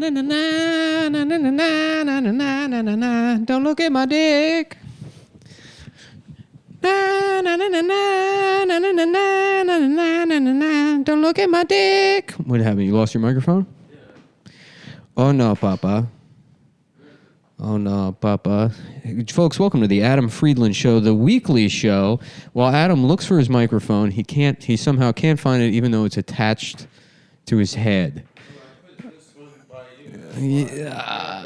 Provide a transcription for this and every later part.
Don't look at my dick. Don't look at my dick. What happened? You lost your microphone? Yeah. Oh no, Papa. Oh no, Papa. Folks, welcome to the Adam Friedland Show, the weekly show. While Adam looks for his microphone, he somehow can't find it, even though it's attached to his head. Yeah,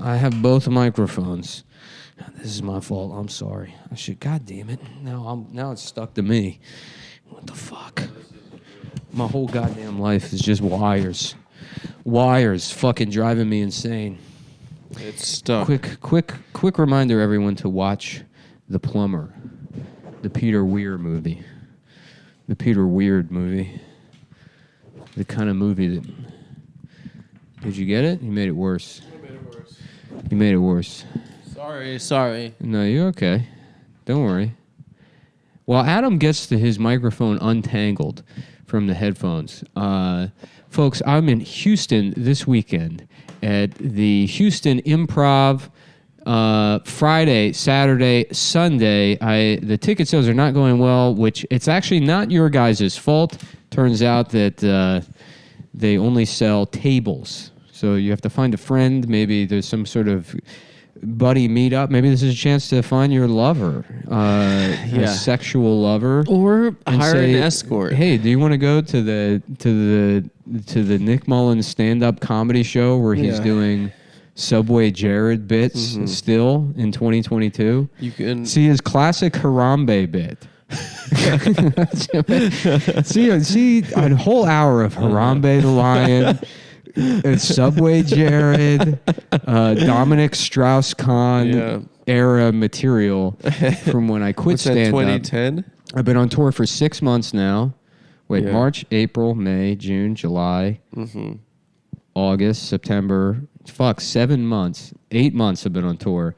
I have both microphones. This is my fault. I'm sorry. God damn it. Now it's stuck to me. What the fuck? My whole goddamn life is just wires. Wires fucking driving me insane. It's stuck. Quick reminder, everyone, to watch The Plumber, the Peter Weir movie. The Peter Weird movie. The kind of movie that... Did you get it? You made it worse. I made it worse. You made it worse. Sorry. No, you're okay. Don't worry. While Adam gets to his microphone untangled from the headphones, folks, I'm in Houston this weekend at the Houston Improv. Friday, Saturday, Sunday. The ticket sales are not going well, which it's actually not your guys' fault. Turns out that they only sell tables. So you have to find a friend. Maybe there's some sort of buddy meetup. Maybe this is a chance to find your lover, a sexual lover, or hire an escort. Hey, do you want to go to the Nick Mullins stand-up comedy show where he's doing Subway Jared bits still in 2022? You can see his classic Harambe bit. see a whole hour of Harambe the Lion. Subway Jared, Dominic Strauss-Kahn era material from when I quit stand-up. 2010? I've been on tour for 6 months now. Wait, March, April, May, June, July, August, September. 7 months. 8 months I've been on tour.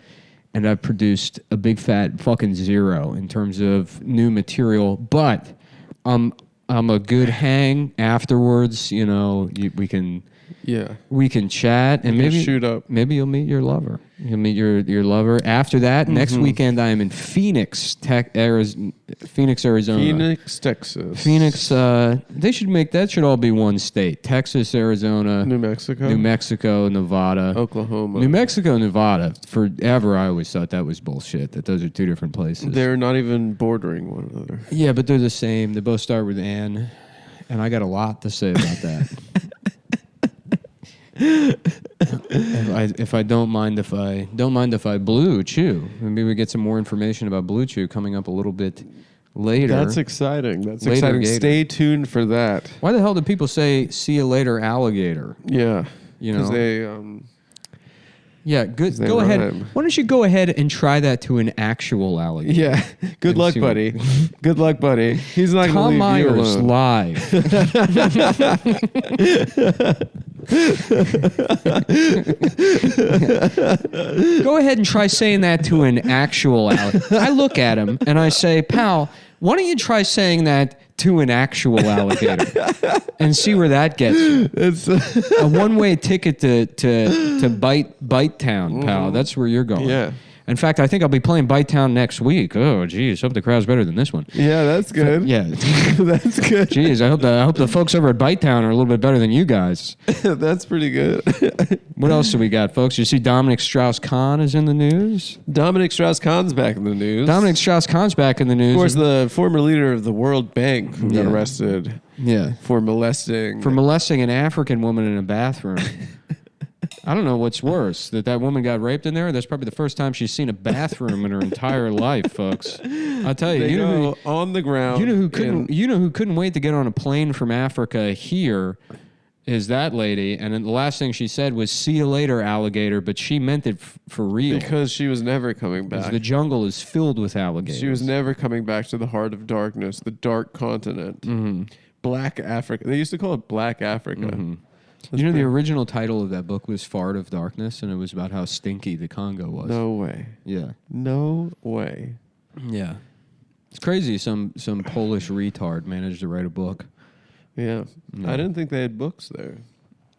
And I've produced a big fat fucking zero in terms of new material. But I'm a good hang afterwards. You know, we can... Yeah, we can chat and maybe shoot up. Maybe you'll meet your lover. You'll meet your lover. After that, next weekend I am in Phoenix, Arizona. Phoenix, Texas. Phoenix. They should make that should all be one state. Texas, Arizona, New Mexico, Nevada, Oklahoma. New Mexico, Nevada. Forever, I always thought that was bullshit. That those are two different places. They're not even bordering one another. Yeah, but they're the same. They both start with N, and I got a lot to say about that. If I don't mind if I Blue Chew. Maybe we get some more information about Blue Chew coming up a little bit later. That's exciting. Stay tuned for that. Why the hell do people say "see you later, alligator"? Yeah, you know they. Yeah, good. Go ahead. Why don't you go ahead and try that to an actual alligator? Yeah. Good luck, buddy. Good luck, buddy. He's not going to leave you alone. Tom Myers live. Go ahead and try saying that to an actual alligator. I look at him and I say, "Pal, why don't you try saying that to an actual alligator and see where that gets you?" It's a one-way ticket to Bite Town, pal. That's where you're going. Yeah. In fact, I think I'll be playing Bite Town next week. Oh, geez, hope the crowd's better than this one. Yeah, that's good. Yeah, that's good. Geez, I hope the folks over at Bite Town are a little bit better than you guys. That's pretty good. What else do we got, folks? You see Dominic Strauss-Kahn is in the news? Dominic Strauss-Kahn's back in the news. Dominic Strauss-Kahn's back in the news. Of course, the former leader of the World Bank who got arrested for molesting an African woman in a bathroom. I don't know what's worse, that woman got raped in there. That's probably the first time she's seen a bathroom in her entire life, folks. I'll tell you, you know who, on the ground. You know who couldn't wait to get on a plane from Africa here is that lady. And then the last thing she said was, "See you later, alligator," but she meant it for real. Because she was never coming back. The jungle is filled with alligators. She was never coming back to the heart of darkness, the dark continent. Mm-hmm. Black Africa. They used to call it Black Africa. Mm-hmm. You know, the original title of that book was Fart of Darkness, and it was about how stinky the Congo was. No way. Yeah. No way. Yeah. It's crazy some Polish retard managed to write a book. Yeah. I didn't think they had books there.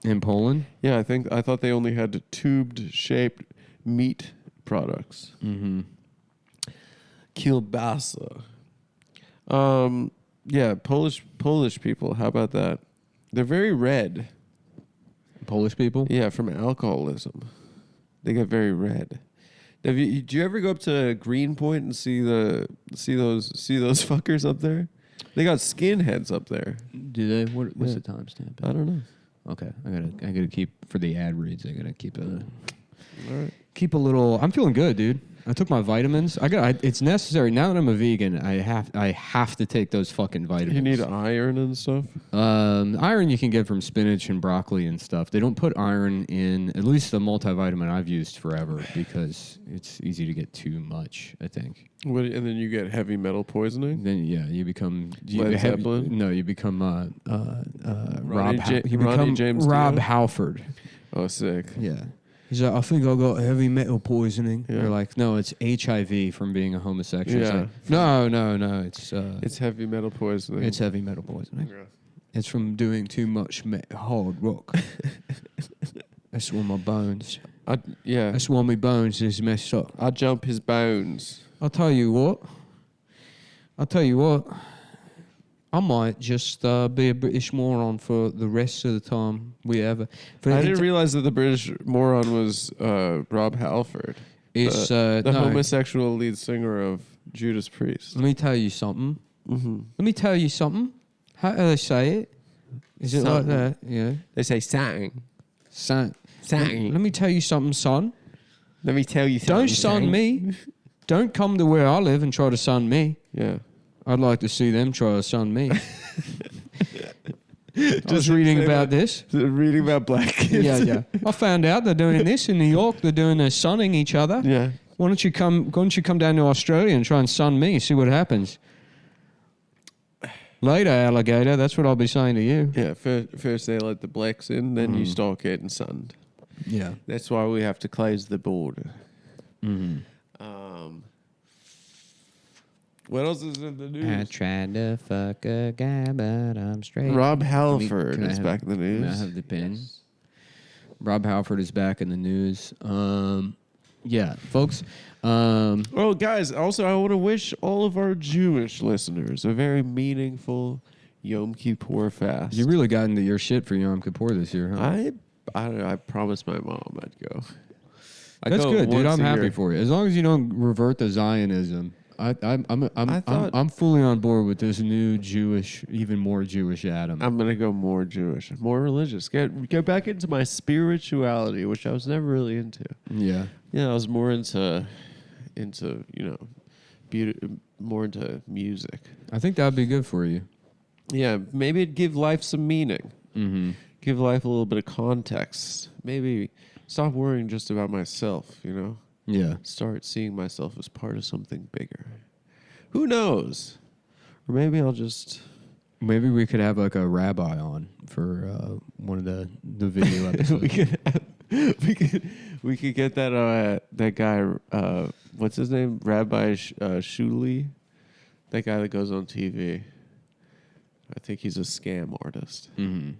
In Poland? Yeah, I thought they only had tubed shaped meat products. Mm-hmm. Kielbasa. Yeah, Polish people. How about that? They're very red. Polish people? Yeah, from alcoholism. They get very red. Do you ever go up to Greenpoint and see those fuckers up there? They got skinheads up there. Do they? What's the timestamp? I don't know. Okay, I gotta keep for the ad reads. I gotta keep All right. keep a little. I'm feeling good, dude. I took my vitamins. It's necessary now that I'm a vegan. I have to take those fucking vitamins. You need iron and stuff. Iron you can get from spinach and broccoli and stuff. They don't put iron in at least the multivitamin I've used forever because it's easy to get too much. I think. And then you get heavy metal poisoning. Then you become Led Zeppelin? No, you become Ronnie James Rob Dio? Halford. Oh, sick. Yeah. He's like, I think I got heavy metal poisoning. Yeah. They're like, no, it's HIV from being a homosexual. Yeah. It's like, no, It's heavy metal poisoning. it's heavy metal poisoning. Yeah. It's from doing too much hard rock. That's why my bones. That's why my bones is messed up. I jump his bones. I'll tell you what. I might just be a British moron for the rest of the time we ever. I didn't realize that the British moron was Rob Halford. It's the homosexual lead singer of Judas Priest. Let me tell you something. Mm-hmm. Let me tell you something. How do they say it? Is it like that? Yeah. They say sang. Son. Sang. Let me tell you something, son. Let me tell you something. Don't son me. Don't come to where I live and try to son me. Yeah. I'd like to see them try to son me. Just reading about this. Reading about black kids. Yeah. I found out they're doing this in New York. They're doing their sunning each other. Yeah. Why don't you come down to Australia and try and sun me? See what happens. Later, alligator. That's what I'll be saying to you. Yeah. First they let the blacks in, then you start getting sunned. Yeah. That's why we have to close the border. Mm-hmm. What else is in the news? I tried to fuck a guy, but I'm straight. Rob Halford is back in the Can I news. have the pin? Yes. Rob Halford is back in the news. Yeah, folks. Oh, guys, also I want to wish all of our Jewish listeners a very meaningful Yom Kippur fast. You really got into your shit for Yom Kippur this year, huh? I promised my mom I'd go. That's good, dude. I'm happy for you. As long as you don't revert to Zionism. I'm fully on board with this new Jewish, even more Jewish Adam. I'm gonna go more Jewish, more religious. Get back into my spirituality, which I was never really into. Yeah. Yeah, I was more into beauty, more into music. I think that'd be good for you. Yeah, maybe it'd give life some meaning. Mm-hmm. Give life a little bit of context. Maybe stop worrying just about myself. Yeah. Start seeing myself as part of something bigger. Who knows? Or maybe I'll just... Maybe we could have like a rabbi on for one of the video episodes. we could get that guy, what's his name? Rabbi Shuli? That guy that goes on TV. I think he's a scam artist. Mm-hmm.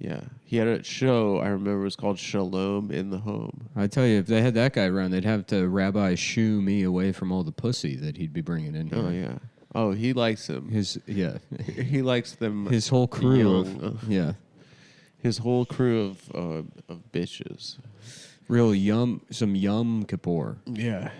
Yeah. He had a show, I remember it was called Shalom in the Home. I tell you, if they had that guy around, they'd have to rabbi shoo me away from all the pussy that he'd be bringing in here. Oh, yeah. Oh, he likes him. He likes them. His whole crew. His whole crew of bitches. Real some Yom Kippur. Yeah.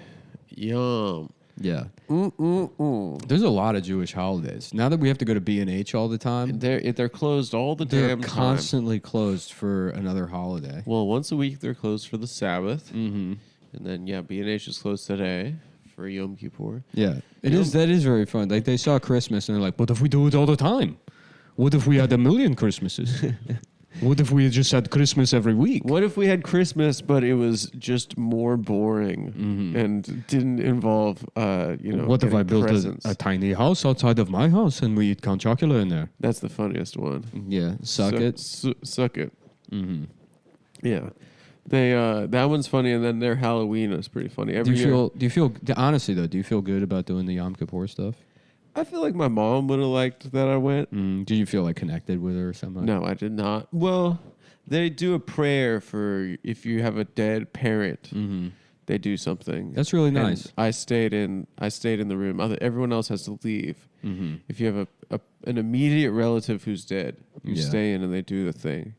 Yum. Yeah. There's a lot of Jewish holidays. Now that we have to go to B&H all the time. They're closed all the they're damn time. They're constantly closed for another holiday. Well, once a week they're closed for the Sabbath. Mm-hmm. And then, B&H is closed today for Yom Kippur. Yeah. That is very fun. Like, they saw Christmas and they're like, what if we do it all the time? What if we had 1 million Christmases? What if we just had Christmas every week? What if we had Christmas, but it was just more boring and didn't involve, What if I built a tiny house outside of my house and we eat Count Chocula in there? That's the funniest one. Yeah, suck it. Suck it. Mm-hmm. Yeah. They that one's funny, and then their Halloween is pretty funny. Do you feel honestly though? Do you feel good about doing the Yom Kippur stuff? I feel like my mom would have liked that I went. Did you feel like connected with her or something? No, I did not. Well, they do a prayer for if you have a dead parent. Mm-hmm. They do something. That's really nice. And I stayed in the room. Everyone else has to leave. Mm-hmm. If you have an immediate relative who's dead, you stay in and they do the thing.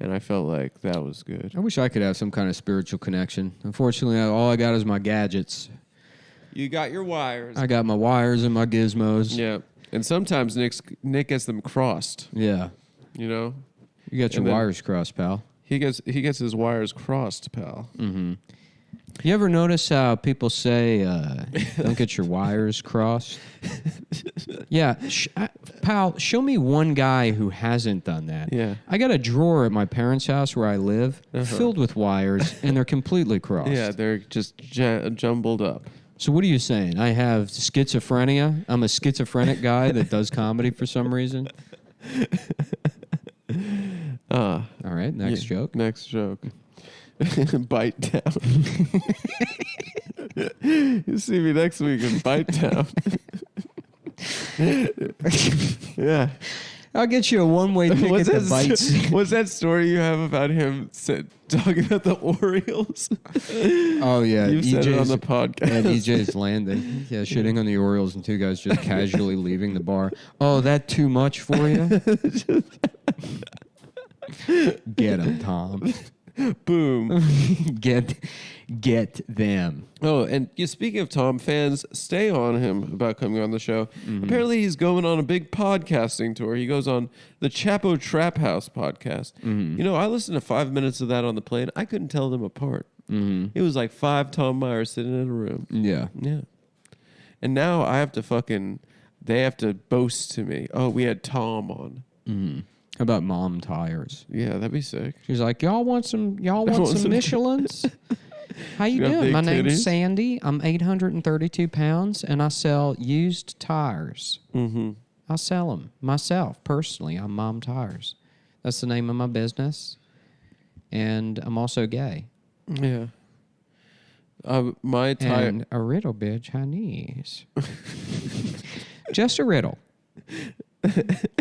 And I felt like that was good. I wish I could have some kind of spiritual connection. Unfortunately, all I got is my gadgets. You got your wires. I got my wires and my gizmos. Yeah. And sometimes Nick gets them crossed. Yeah. You know? You got your wires crossed, pal. He gets his wires crossed, pal. Mm-hmm. You ever notice how people say, don't get your wires crossed? Yeah. Pal, show me one guy who hasn't done that. Yeah. I got a drawer at my parents' house where I live filled with wires, and they're completely crossed. Yeah, they're just jumbled up. So what are you saying? I have schizophrenia? I'm a schizophrenic guy that does comedy for some reason? All right, next joke. Next joke. Bite down. You see me next week in Bite Town. Yeah. I'll get you a one-way ticket to Bites. What's that story you have about him talking about the Orioles? Oh, yeah. You've said it on the podcast. And EJ's landing. Yeah, shitting on the Orioles and two guys just casually leaving the bar. Oh, that too much for you? Get him, Tom. Boom. Get them. Oh, and speaking of Tom, fans, stay on him about coming on the show. Mm-hmm. Apparently, he's going on a big podcasting tour. He goes on the Chapo Trap House podcast. Mm-hmm. You know, I listened to 5 minutes of that on the plane. I couldn't tell them apart. Mm-hmm. It was like 5 Tom Myers sitting in a room. Yeah. Yeah. And now I have to they have to boast to me. Oh, we had Tom on. Mm-hmm. How about Mom Tires? Yeah, that'd be sick. She's like, y'all want some Michelins? How you doing? My name's Sandy. I'm 832 pounds, and I sell used tires. Mm-hmm. I sell them myself, personally. I'm Mom Tires. That's the name of my business. And I'm also gay. Yeah. My tire... And a riddle bit Chinese. Just a riddle.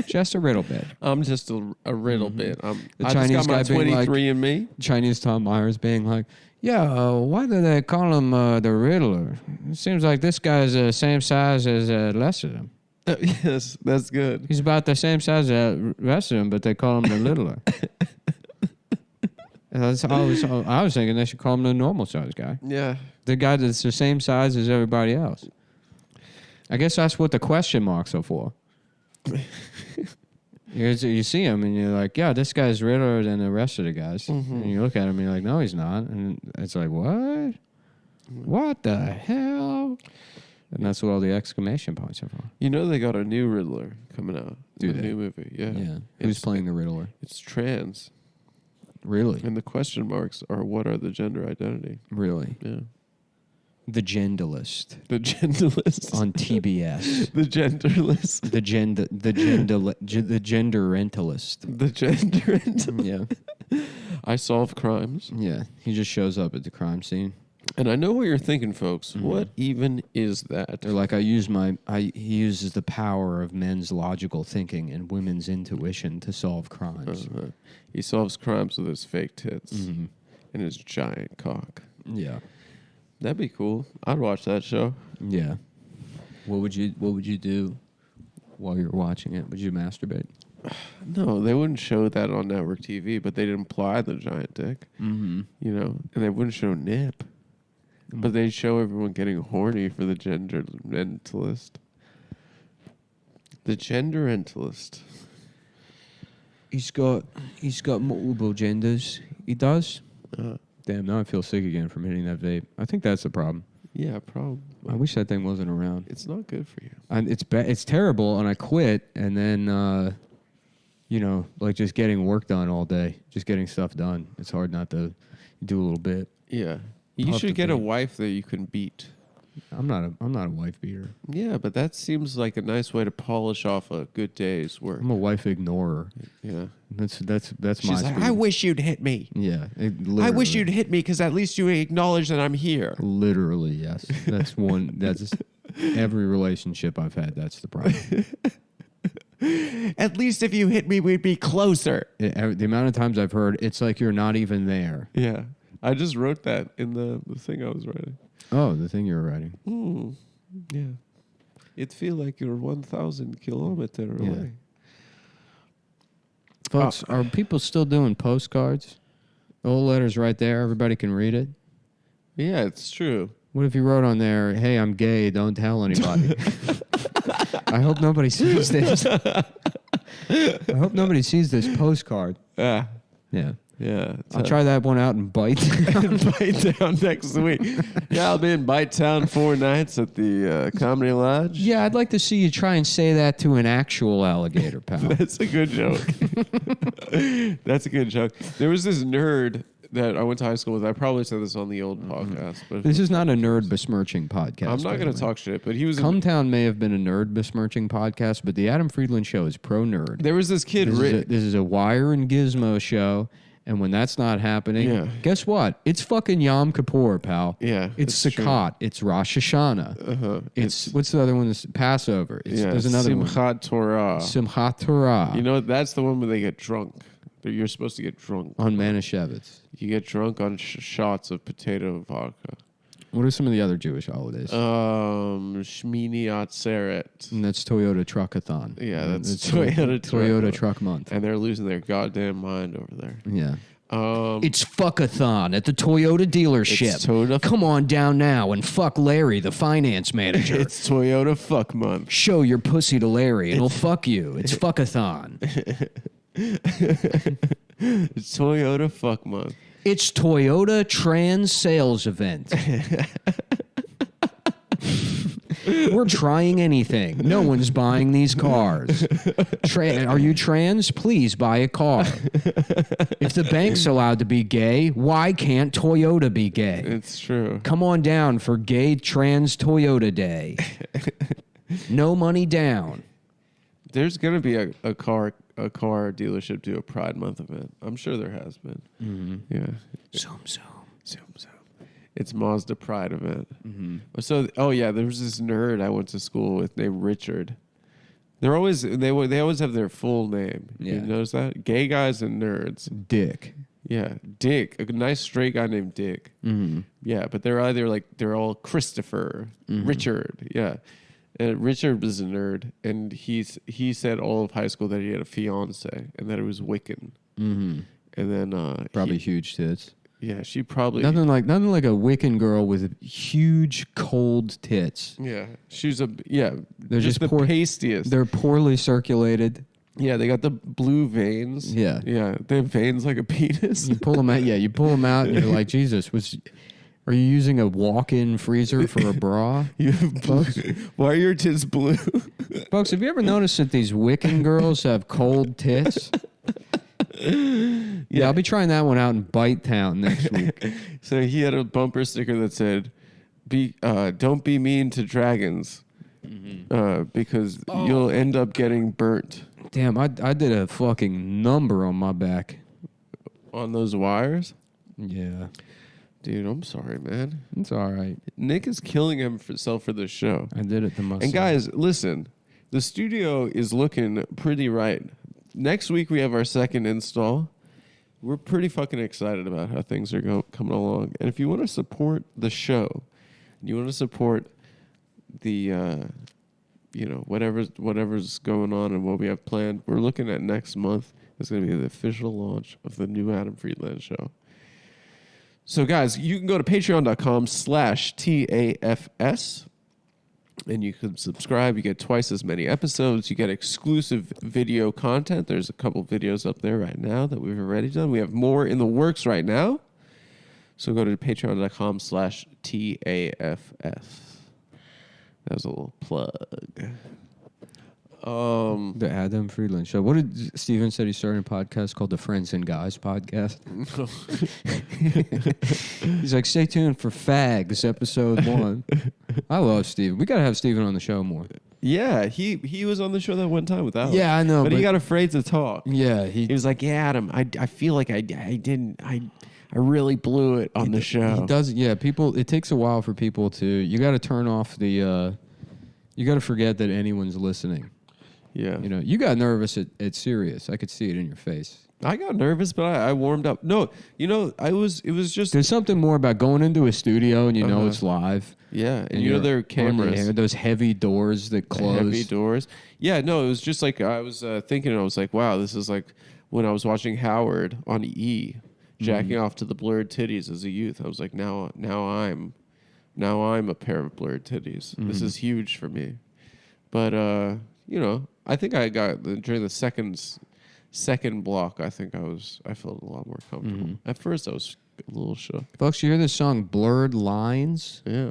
Just a riddle bit. I'm just a riddle bit. The I Chinese just got my guy being 23 and me. Chinese Tom Myers being like, yeah, why do they call him the Riddler? It seems like this guy's the same size as the rest of them. Yes, that's good. He's about the same size as the rest of them, but they call him the Littler. I was thinking they should call him the normal size guy. Yeah. The guy that's the same size as everybody else. I guess that's what the question marks are for. You see him and you're like, yeah, this guy's redder than the rest of the guys. Mm-hmm. And you look at him and you're like, no, he's not. And it's like, what? What the hell? And that's what all the exclamation points are for. You know they got a new Riddler coming out. A new movie. Yeah. Who's playing the Riddler? It's trans. Really? And the question marks are what are the gender identity? Really? Yeah. The Genderlist. The Genderlist. On TBS. The Genderlist. The Genderentalist. The Genderentalist. Yeah. I solve crimes. Yeah. He just shows up at the crime scene. And I know what you're thinking, folks. Mm-hmm. What even is that? They're like, he uses the power of men's logical thinking and women's intuition to solve crimes. Uh-huh. He solves crimes with his fake tits and his giant cock. Yeah. That'd be cool. I'd watch that show. Yeah. What would you do while you were watching it? Would you masturbate? No, they wouldn't show that on network TV, but they'd imply the giant dick. Mm-hmm. You know, and they wouldn't show nip. But they'd show everyone getting horny for the Genderentalist. The Genderentalist. He's got multiple genders. He does. Damn, now I feel sick again from hitting that vape. I think that's the problem. Yeah, probably. I wish that thing wasn't around. It's not good for you. It's terrible, and I quit, and then, like just getting work done all day, just getting stuff done. It's hard not to do a little bit. Yeah. You should get a wife that you can beat. I'm not a wife beater. Yeah, but that seems like a nice way to polish off a good day's work. I'm a wife ignorer. Yeah, that's She's my. Like, I wish you'd hit me. Yeah, I wish you'd hit me because at least you acknowledge that I'm here. Literally, yes. That's one. That's Every relationship I've had, that's the problem. At least if you hit me, we'd be closer. The amount of times I've heard, it's like you're not even there. Yeah. I just wrote that in the thing I was writing. Oh, the thing you were writing. Yeah. It feel like you're 1,000 kilometers away. Folks, are people still doing postcards? The whole letter's right there. Everybody can read it. Yeah, it's true. What if you wrote on there, hey, I'm gay, don't tell anybody? I hope nobody sees this. I hope nobody sees this postcard. Yeah. Yeah. Yeah. I'll try that one out and bite. Bite Town next week. Yeah, I'll be in Bite Town 4 nights at the Comedy Lodge. Yeah, I'd like to see you try and say that to an actual alligator, pal. That's a good joke. That's a good joke. There was this nerd that I went to high school with. I probably said this on the old podcast, but This is not a nerd besmirching podcast. I'm not going to talk shit. But he was. Cumtown may have been a nerd besmirching podcast, but the Adam Friedland Show is pro nerd. There was this kid, Rick. This is a Wire and Gizmo show, and when that's not happening, guess what? It's fucking Yom Kippur, pal. Yeah, it's Sukkot. It's Rosh Hashanah. It's what's the other one? It's Passover. There's another one. Simchat Torah. Simchat Torah. You know, that's the one where they get drunk. You're supposed to get drunk on Manischewitz. You get drunk on shots of potato vodka. What are some of the other Jewish holidays? Shmini Atzeret. And that's Toyota Truckathon. Yeah, that's Toyota Truck Month. And they're losing their goddamn mind over there. Yeah. It's fuckathon at the Toyota dealership. Come on down now and fuck Larry, the finance manager. It's Toyota fuck month. Show your pussy to Larry and he'll fuck you. It's fuckathon. It's Toyota fuck month. It's Toyota Trans Sales Event. We're trying anything. No one's buying these cars. Are you trans? Please buy a car. If the bank's allowed to be gay, why can't Toyota be gay? It's true. Come on down for Gay Trans Toyota Day. No money down. There's going to be a car dealership do a Pride Month event. I'm sure there has been. Mm-hmm. Yeah. Zoom. It's Mazda Pride event. Mm-hmm. So, there was this nerd I went to school with named Richard. They always have their full name. Yeah. You notice that? Gay guys and nerds. Dick. Yeah, Dick. A nice straight guy named Dick. Mm-hmm. Yeah, but they're all Christopher, Richard. Yeah. And Richard was a nerd, and he said all of high school that he had a fiance and that it was Wiccan. Mm-hmm. And then probably huge tits. Yeah, she probably nothing like a Wiccan girl with huge cold tits. Yeah, she's They're just the pastiest. They're poorly circulated. Yeah, they got the blue veins. Yeah, they have veins like a penis. You pull them out. Yeah, you pull them out, and you're like, Jesus, are you using a walk-in freezer for a bra? Folks? Why are your tits blue? Folks, have you ever noticed that these Wiccan girls have cold tits? Yeah, I'll be trying that one out in Bite Town next week. So he had a bumper sticker that said, don't be mean to dragons, because you'll end up getting burnt. Damn, I did a fucking number on my back. On those wires? Yeah. Dude, I'm sorry, man. It's all right. Nick is killing himself for this show. I did it to myself. And guys, listen. The studio is looking pretty right. Next week, we have our second install. We're pretty fucking excited about how things are coming along. And if you want to support the show, you want to support the, whatever's going on and what we have planned, we're looking at next month. It's going to be the official launch of the new Adam Friedland Show. So, guys, you can go to patreon.com/TAFS. And you can subscribe. You get twice as many episodes. You get exclusive video content. There's a couple videos up there right now that we've already done. We have more in the works right now. So go to patreon.com/TAFS. That was a little plug. The Adam Friedland Show. What did Steven said? He started a podcast called the Friends and Guys Podcast. He's like, stay tuned for Fags episode 1. I love Steven. We gotta have Steven on the show more. Yeah, he was on the show that one time with Alex. Yeah, I know, but he got afraid to talk. Yeah, he was like, yeah, Adam, I feel like I really blew it on the show. He does. Yeah, people. It takes a while for people to. You got to turn off the You got to forget that anyone's listening. Yeah. You know, you got nervous at Sirius. I could see it in your face. I got nervous, but I warmed up. No, you know, it was just... There's something more about going into a studio and you know it's live. Yeah, and you know there are cameras. Those heavy doors that close. Heavy doors. Yeah, no, it was just like I was thinking, I was like, wow, this is like when I was watching Howard on E! Jacking off to the blurred titties as a youth. I was like, now I'm a pair of blurred titties. This is huge for me. But you know, I think I got during the second block. I think I felt a lot more comfortable. At first, I was a little shook. Folks, you hear this song "Blurred Lines"? Yeah.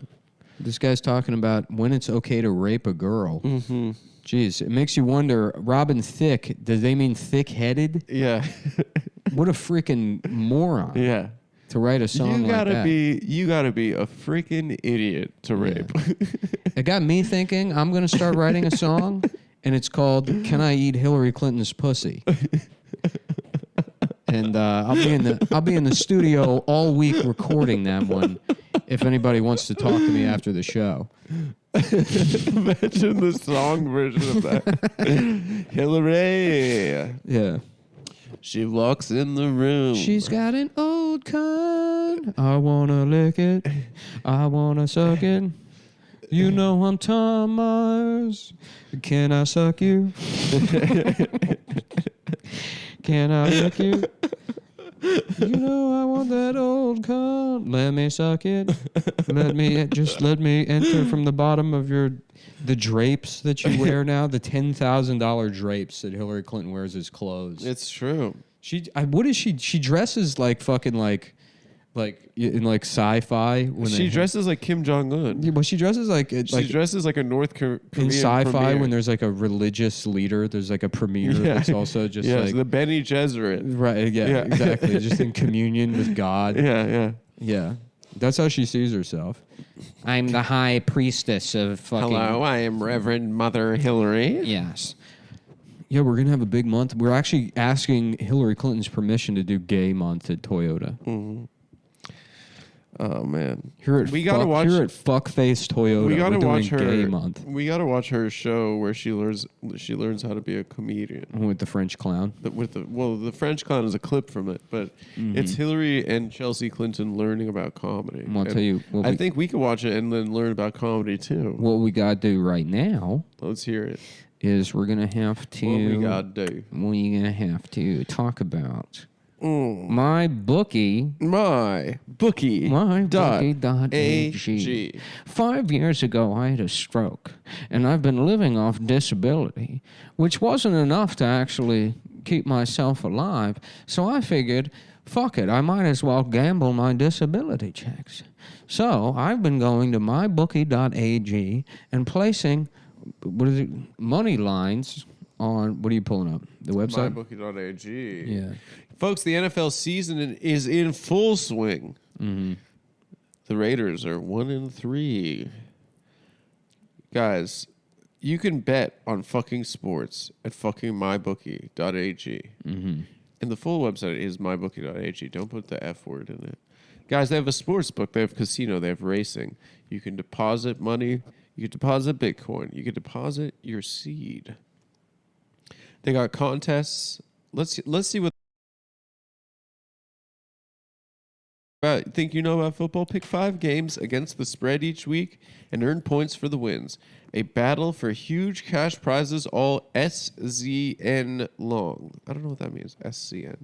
This guy's talking about when it's okay to rape a girl. Mm-hmm. Jeez, it makes you wonder. Robin Thicke, does they mean thick-headed? Yeah. What a freaking moron. Yeah. To write a song like that. You gotta be a freaking idiot to rape. It got me thinking I'm gonna start writing a song, and it's called "Can I Eat Hillary Clinton's Pussy?" And I'll be in the studio all week recording that one. If anybody wants to talk to me after the show. Imagine the song version of that. Hillary. Yeah. She walks in the room. She's got an old cunt. I wanna lick it. I wanna suck it. You know I'm Tom Myers. Can I suck you? Can I lick you? You know I want that old cunt. Let me suck it. Let me enter from the bottom of the drapes that you wear now, the $10,000 drapes that Hillary Clinton wears as clothes. It's true. What is she? She dresses like fucking like in like sci-fi. She dresses like Kim Jong-un. Yeah, well, she dresses like she dresses like a North Korean in sci-fi premier. when there's like a religious leader. There's like a premier that's also just like the Bene Gesserit. Right. Yeah. Exactly. Just in communion with God. Yeah. That's how she sees herself. I'm the high priestess of fucking. Hello, I am Reverend Mother Hillary. Yes. Yeah, we're gonna have a big month. We're actually asking Hillary Clinton's permission to do Gay Month at Toyota. Mm-hmm. Oh man, here at Fuckface Toyota. We gotta watch her Gay Month. We gotta watch her show where she learns how to be a comedian with the French clown. The French clown is a clip from it, but it's Hillary and Chelsea Clinton learning about comedy. I'll tell you. I think we could watch it and then learn about comedy too. What we gotta do right now? Let's hear it. Is we're gonna have to. What we gotta do? We're gonna have to talk about. My bookie. MyBookie.ag. 5 years ago, I had a stroke, and I've been living off disability, which wasn't enough to actually keep myself alive. So I figured, fuck it, I might as well gamble my disability checks. So I've been going to mybookie.ag and placing money lines on. What are you pulling up? The website? mybookie.ag. Yeah. Folks, the NFL season is in full swing. Mm-hmm. The Raiders are 1-3. Guys, you can bet on fucking sports at fucking mybookie.ag. Mm-hmm. And the full website is mybookie.ag. Don't put the F word in it. Guys, they have a sports book. They have casino. They have racing. You can deposit money. You can deposit Bitcoin. You can deposit your seed. They got contests. Let's see what think you know about football. Pick 5 games against the spread each week and earn points for the wins. A battle for huge cash prizes, all SZN long. I don't know what that means. SCN.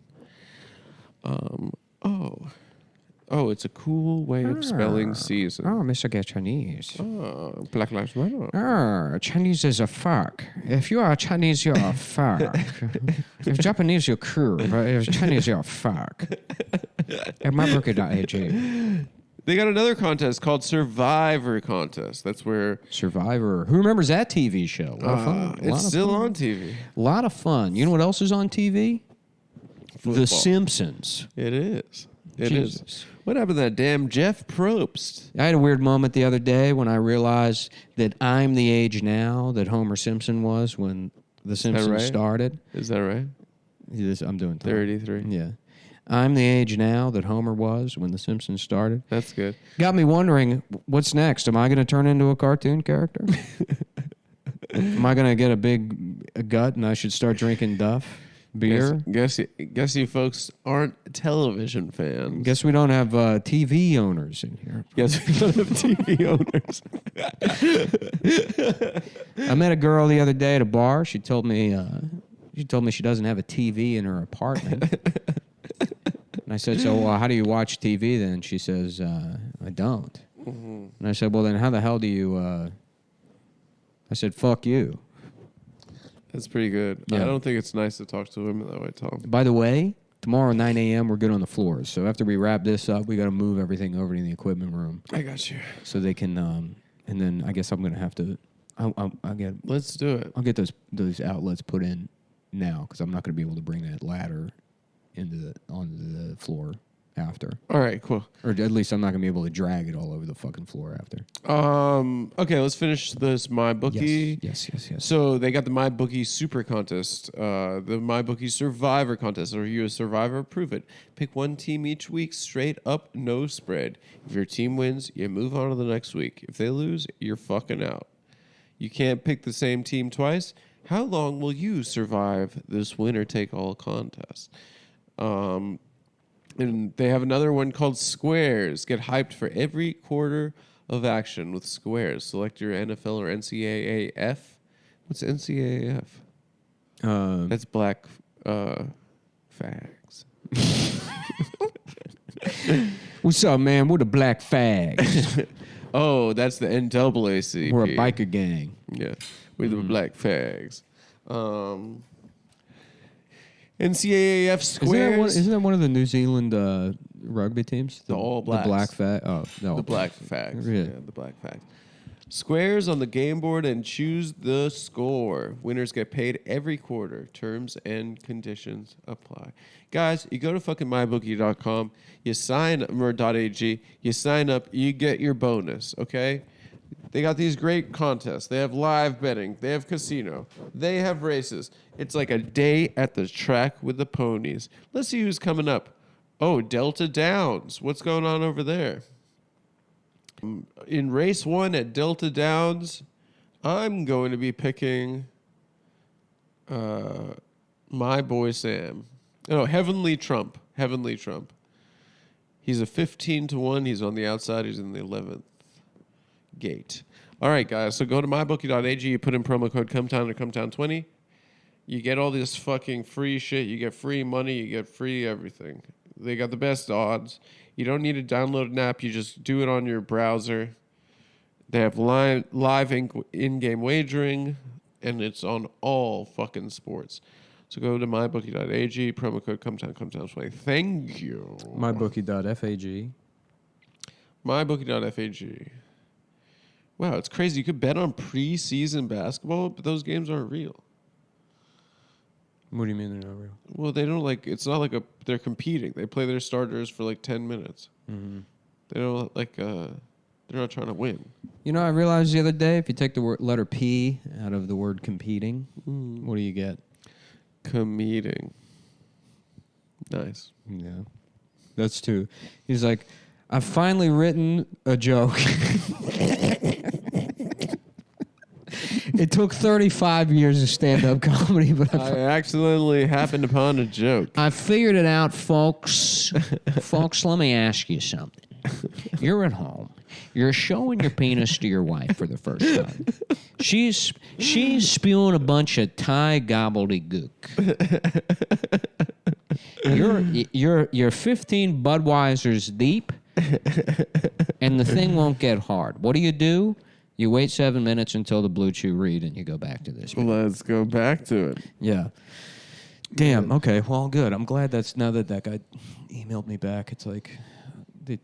Oh, it's a cool way of spelling season. Oh, Mr. Get Chinese. Oh, Black Lives Matter. Chinese is a fuck. If you are Chinese, you're a fuck. If Japanese, you're cool. But if Chinese, you're a fuck. At mybookie.ag. They got another contest called Survivor Contest. That's where... Survivor. Who remembers that TV show? A lot of fun. It's still on TV. A lot of fun. You know what else is on TV? Football. The Simpsons. It is. It is. What happened to that damn Jeff Probst? I had a weird moment the other day when I realized that I'm the age now that Homer Simpson was when The Simpsons started. Is that right? I'm doing 33. Yeah. I'm the age now that Homer was when The Simpsons started. That's good. Got me wondering, what's next? Am I going to turn into a cartoon character? Am I gonna get a gut and I should start drinking Duff beer? Guess you folks aren't television fans. Guess we don't have TV owners in here. Guess we don't have TV owners. I met a girl the other day at a bar. She told me she doesn't have a TV in her apartment. And I said, so how do you watch TV then? She says, I don't. Mm-hmm. And I said, well, then how the hell do you... I said, fuck you. That's pretty good. Yeah. I don't think it's nice to talk to women that way, Tom. By the way, tomorrow 9 a.m. we're good on the floors. So after we wrap this up, we got to move everything over to the equipment room. I got you. So they can... and then I guess I'm going to have to... Let's do it. I'll get those outlets put in now because I'm not going to be able to bring that ladder onto the floor after. All right, cool. Or at least I'm not going to be able to drag it all over the fucking floor after. Okay, let's finish this MyBookie. Yes. So they got the MyBookie Super Contest, the MyBookie Survivor Contest. Are you a survivor? Prove it. Pick one team each week, straight up, no spread. If your team wins, you move on to the next week. If they lose, you're fucking out. You can't pick the same team twice. How long will you survive this winner-take-all contest? And they have another one called Squares. Get hyped for every quarter of action with Squares. Select your NFL or NCAAF. What's NCAAF? That's black fags. What's up, man? We're the Black Fags. Oh, that's the NAACP. We're a biker gang. Yeah, we're the black fags. NCAAF Squares. Isn't that one of the New Zealand rugby teams? The All Blacks. The Black Fag. Oh, no. The black fags. Really? Yeah, the black fags. Squares on the game board and choose the score. Winners get paid every quarter. Terms and conditions apply. Guys, you go to fucking mybookie.com. You sign .ag. You sign up. You get your bonus, okay? They got these great contests. They have live betting. They have casino. They have races. It's like a day at the track with the ponies. Let's see who's coming up. Oh, Delta Downs. What's going on over there? In race 1 at Delta Downs, I'm going to be picking my boy Sam. Oh, Heavenly Trump. Heavenly Trump. He's a 15-1. He's on the outside. He's in the 11th gate. All right, guys. So go to mybookie.ag. You put in promo code Cumtown or Cumtown20. You get all this fucking free shit. You get free money. You get free everything. They got the best odds. You don't need to download an app. You just do it on your browser. They have live in-game wagering, and it's on all fucking sports. So go to mybookie.ag, promo code Cumtown20. Thank you. Mybookie.fag. Mybookie.fag. Wow, it's crazy. You could bet on preseason basketball, but those games aren't real. What do you mean they're not real? Well, they don't it's not like they're competing. They play their starters for like 10 minutes. Mm-hmm. They don't they're not trying to win. You know, I realized the other day, if you take the letter P out of the word competing, what do you get? Competing. Nice. Yeah. That's two. He's like, I've finally written a joke. It took 35 years of stand-up comedy, but I accidentally happened upon a joke. I figured it out, folks. Folks, let me ask you something. You're at home. You're showing your penis to your wife for the first time. She's spewing a bunch of Thai gobbledygook. You're 15 Budweisers deep, and the thing won't get hard. What do? You wait 7 minutes until the Blue Chew read, and you go back to this. Let's go back to it. Yeah. Damn. Okay. Well, good. I'm glad now that guy emailed me back. It's like,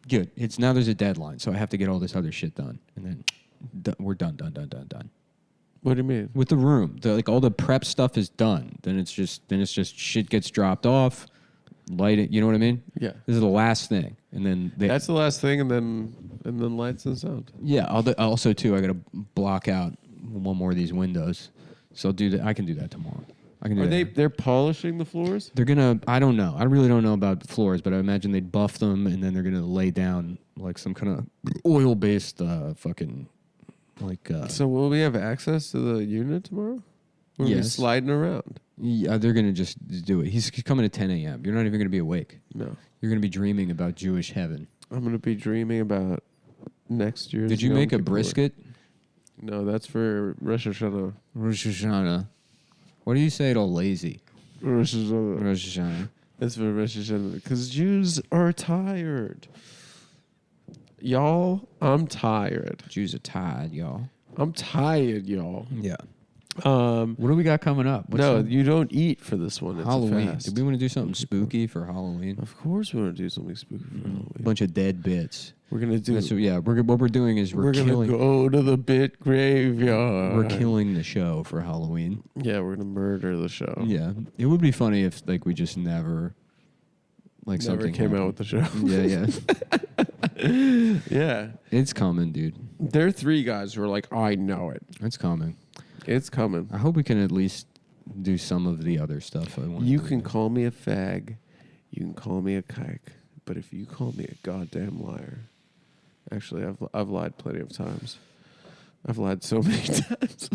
good. It's now there's a deadline, so I have to get all this other shit done, and then we're done. What do you mean? With the room, all the prep stuff is done. Then it's just shit gets dropped off. Light it. You know what I mean? Yeah. This is the last thing, and then that's the last thing, and then lights and sound. Yeah. Also too, I got to block out one more of these windows, so I'll do that. I can do that tomorrow. I can do that. They're polishing the floors? They're gonna. I don't know. I really don't know about the floors, but I imagine they'd buff them, and then they're gonna lay down like some kind of oil-based fucking So will we have access to the unit tomorrow? We'll be Yes. sliding around. Yeah, they're going to just do it. He's coming at 10 a.m. You're not even going to be awake. No. You're going to be dreaming about Jewish heaven. I'm going to be dreaming about next year's Did you Yom make a Kippur. brisket? No, that's for Rosh Hashanah. Rosh Hashanah. Why do you say it all lazy? Rosh Hashanah. Rosh Hashanah. That's for Rosh Hashanah. Because Jews are tired. Y'all, I'm tired. Jews are tired, y'all. I'm tired, y'all. Yeah. What do we got coming up? You don't eat for this one. It's Halloween. A fast. Did we want to do something spooky for Halloween? Of course we want to do something spooky for Halloween. A bunch of dead bits. We're going to do... What we're doing is we're going to go to the bit graveyard. We're killing the show for Halloween. Yeah, we're going to murder the show. Yeah. It would be funny if we just never... something came happened. out with the show. Yeah. Yeah. It's coming, dude. There are 3 guys who are like, I know it. It's coming. It's coming. I hope we can at least do some of the other stuff I want. You can call me a fag. You can call me a kike. But if you call me a goddamn liar... Actually, I've lied plenty of times. I've lied so many times.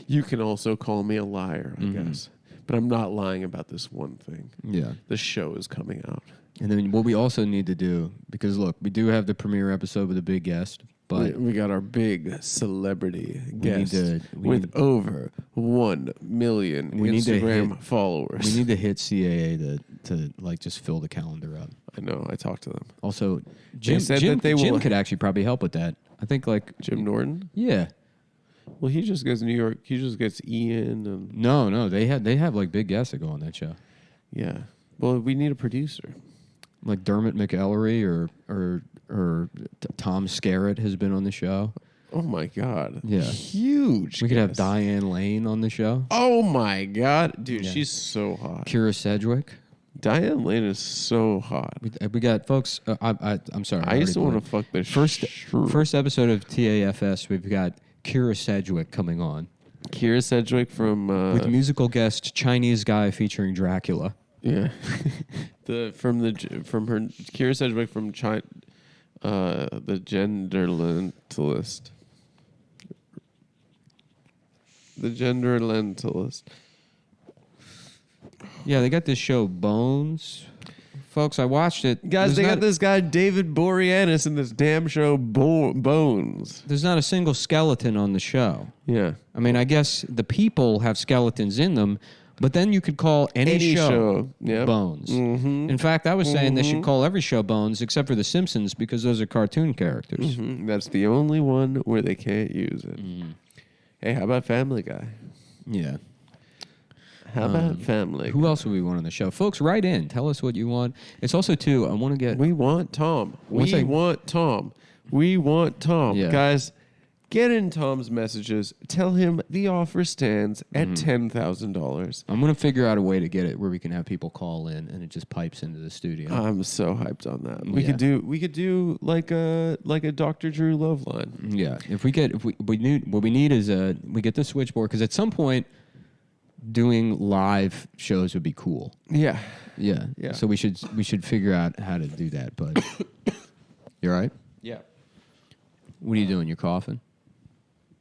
You can also call me a liar, I guess. But I'm not lying about this one thing. Yeah. The show is coming out. And then what we also need to do, because look, we do have the premiere episode with a big guest, but we got our big celebrity guest we with need- over 1 million Instagram followers. we need to hit CAA to just fill the calendar up. I know. I talked to them. Also, Jim could actually probably help with that. I think Jim Norton. Yeah. Well, he just gets New York. He just gets Ian and No, they have big guests that go on that show. yeah. Well, we need a producer. Like Dermot McEllery or Tom Skerritt has been on the show. Oh my God. Yeah. Huge. We could have guest. Diane Lane on the show. Oh my God, dude, Yeah. she's so hot. Kira Sedgwick. Diane Lane is so hot. We got folks. I'm sorry. I used to want to fuck this First episode of TAFS. We've got Kira Sedgwick coming on Kira Sedgwick from with musical guest Chinese guy featuring Dracula. yeah, from her Kira Sedgwick from China, the Genderlentalist. The Genderlentalist. Yeah, they got this show Bones. Folks, I watched it. Guys, they got this guy David Boreanaz in this damn show Bones. There's not a single skeleton on the show. Yeah. I mean, I guess the people have skeletons in them, but then you could call any show Yep. Bones. Mm-hmm. In fact, I was saying they should call every show Bones except for The Simpsons because those are cartoon characters. Mm-hmm. That's the only one where they can't use it. Hey, how about Family Guy? Yeah. How about Family Who Guy? else would we want on the show? Folks, write in. Tell us what you want. It's also, too, I want to get... We want Tom. Once I- Want Tom. We want Tom. Yeah. Guys, get in Tom's messages. Tell him the offer stands at $10,000. I'm going to figure out a way to get it where we can have people call in and it just pipes into the studio. I'm so hyped on that. We Yeah. could do like a Dr. Drew love line. Yeah. What we need is we get the switchboard because at some point doing live shows would be cool. Yeah. Yeah. Yeah. So we should figure out how to do that. But you all right? Yeah. What are you doing? You're coughing?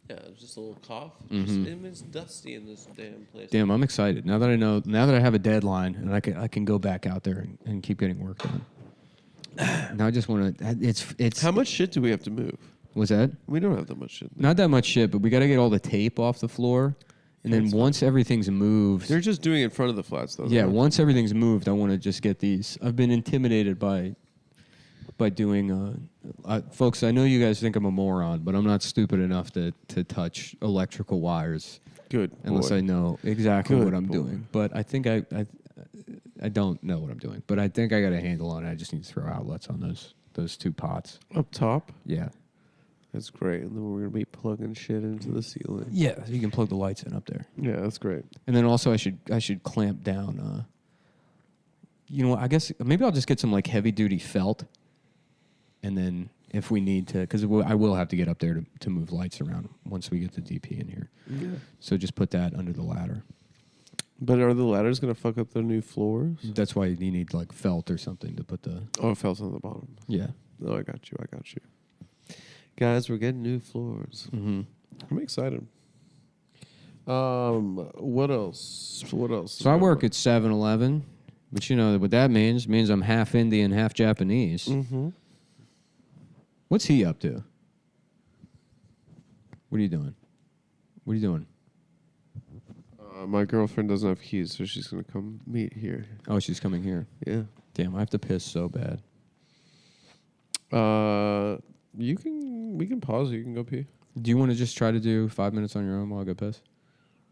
Yeah, just a little cough. It's dusty in this damn place. Damn, I'm excited. Now that I have a deadline and I can go back out there and keep getting work done. Now I just want to. It's. How much shit do we have to move? Was that? We don't have that much shit. Not that much shit, but we got to get all the tape off the floor, and then once everything's moved. They're just doing it in front of the flats, though. Yeah, once everything's moved, I want to just get these. I've been intimidated by doing. Folks, I know you guys think I'm a moron, but I'm not stupid enough to touch electrical wires. Good. Unless boy. I know exactly Good what I'm boy. doing. But I think I don't know what I'm doing. But I think I got a handle on it. I just need to throw outlets on those two pots. Up top. Yeah. That's great. And then we're going to be plugging shit into the ceiling. Yeah, so you can plug the lights in up there. Yeah, that's great. And then also I should clamp down. You know, I guess maybe I'll just get some like heavy duty felt, and then if we need to, because I will have to get up there to move lights around once we get the DP in here. Yeah. So just put that under the ladder. But are the ladders going to fuck up the new floors? That's why you need like felt or something to put the. Oh, it fell on the bottom. Yeah. No, I got you. Guys, we're getting new floors. Mm-hmm. I'm excited. What else? What else? So I work at 7-Eleven, but you know what that means? It means I'm half Indian, half Japanese. Mm-hmm. What's he up to? What are you doing? What are you doing? My girlfriend doesn't have keys, so she's gonna come meet here. Oh, she's coming here. Yeah. Damn, I have to piss so bad. We can pause. You can go pee. Do you want to just try to do 5 minutes on your own while I go piss?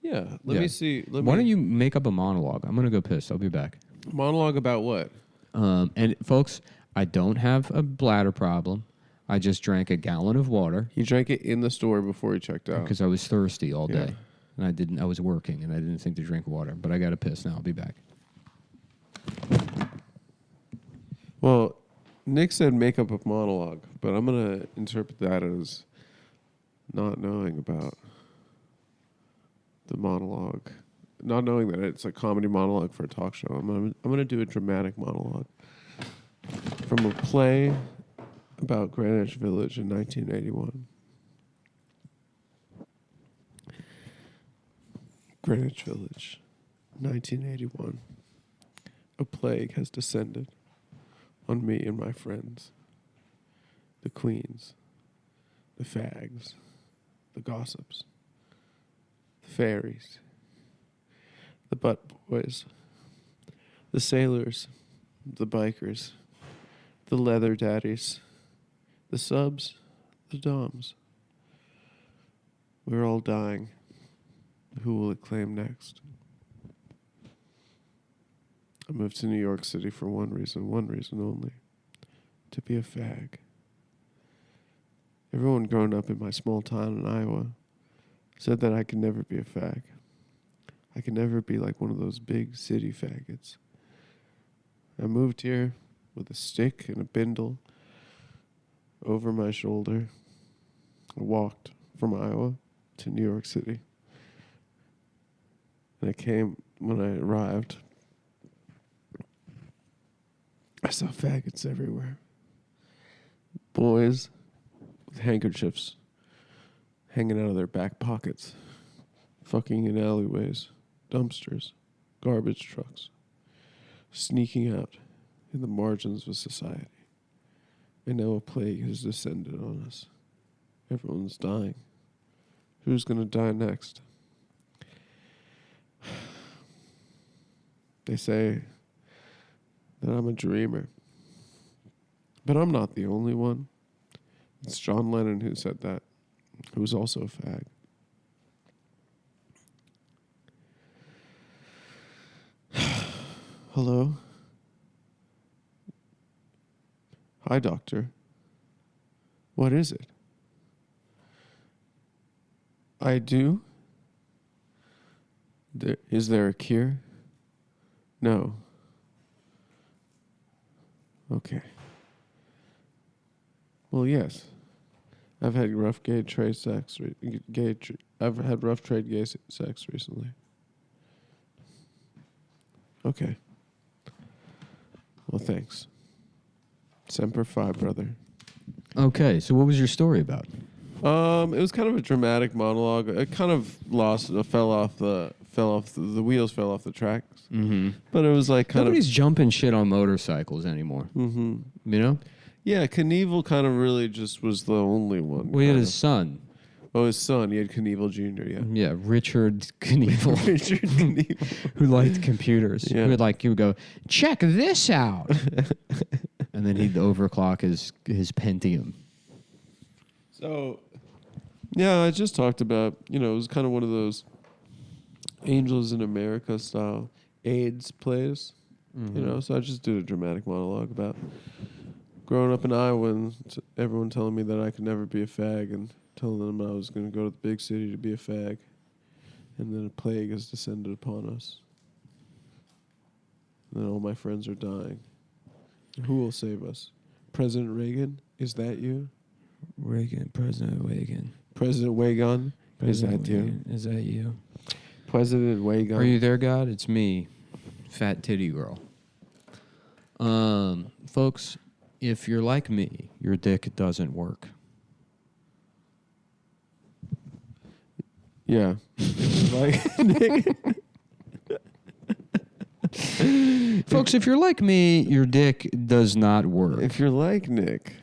Yeah. Let me see. Why don't you make up a monologue? I'm gonna go piss. I'll be back. Monologue about what? And folks, I don't have a bladder problem. I just drank a gallon of water He drank it in the store before he checked out. because I was thirsty all Yeah. day, and I was working, and I didn't think to drink water. But I got to piss now. I'll be back. Well, Nick said make up a monologue, but I'm gonna interpret that as not knowing about the monologue, not knowing that it's a comedy monologue for a talk show. I'm gonna do a dramatic monologue from a play about Greenwich Village in 1981. Greenwich Village, 1981. A plague has descended on me and my friends. The queens, the fags, the gossips, the fairies, the butt boys, the sailors, the bikers, the leather daddies, the subs, the doms. We're all dying. Who will it claim next? I moved to New York City for one reason only. To be a fag. Everyone growing up in my small town in Iowa said that I could never be a fag. I could never be like one of those big city faggots. I moved here with a stick and a bindle over my shoulder. I walked from Iowa to New York City. And when I arrived, I saw faggots everywhere. Boys with handkerchiefs hanging out of their back pockets, fucking in alleyways, dumpsters, garbage trucks, sneaking out in the margins of society. And now a plague has descended on us. Everyone's dying. Who's going to die next? They say that I'm a dreamer. But I'm not the only one. It's John Lennon who said that, who was also a fag. Hello? Hi, doctor. What is it? I do? Is there a cure? No. Okay. Well, yes. I've had rough gay trade sex. I've had rough trade gay sex recently. Okay. Well, thanks. Semper Fi, brother. Okay, so what was your story about? It was kind of a dramatic monologue. It kind of fell off the wheels fell off the tracks. Mm-hmm. But it was like Nobody's jumping shit on motorcycles anymore. Mm-hmm. You know? Yeah, Knievel kind of really just was the only one. Well, he had his son. Oh, his son. He had Knievel Jr., yeah. Yeah, Richard Knievel. Richard Knievel. Who liked computers. Yeah. He would go, check this out. And then he'd overclock his Pentium. So, yeah, I just talked about, it was kind of one of those Angels in America style AIDS plays, so I just did a dramatic monologue about growing up in Iowa and everyone telling me that I could never be a fag and telling them I was going to go to the big city to be a fag. And then a plague has descended upon us. And then all my friends are dying. Who will save us? President Reagan? Is that you? President Reagan. President Wagon? Is that you? Is that you? President Wagon. Are you there, God? It's me, Fat Titty Girl. Folks, if you're like me, your dick doesn't work. Yeah. Like Nick. Folks, if you're like me, your dick does not work. If you're like Nick,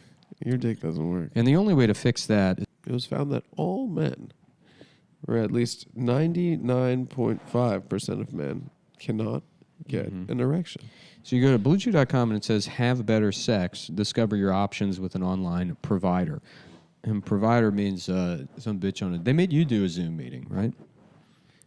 your dick doesn't work. And the only way to fix that, It was found that all men, or at least 99.5% of men, cannot get an erection. so you go to bluechew.com and it says have better sex, discover your options with an online provider. And provider means some bitch on it. They made you do a Zoom meeting, right?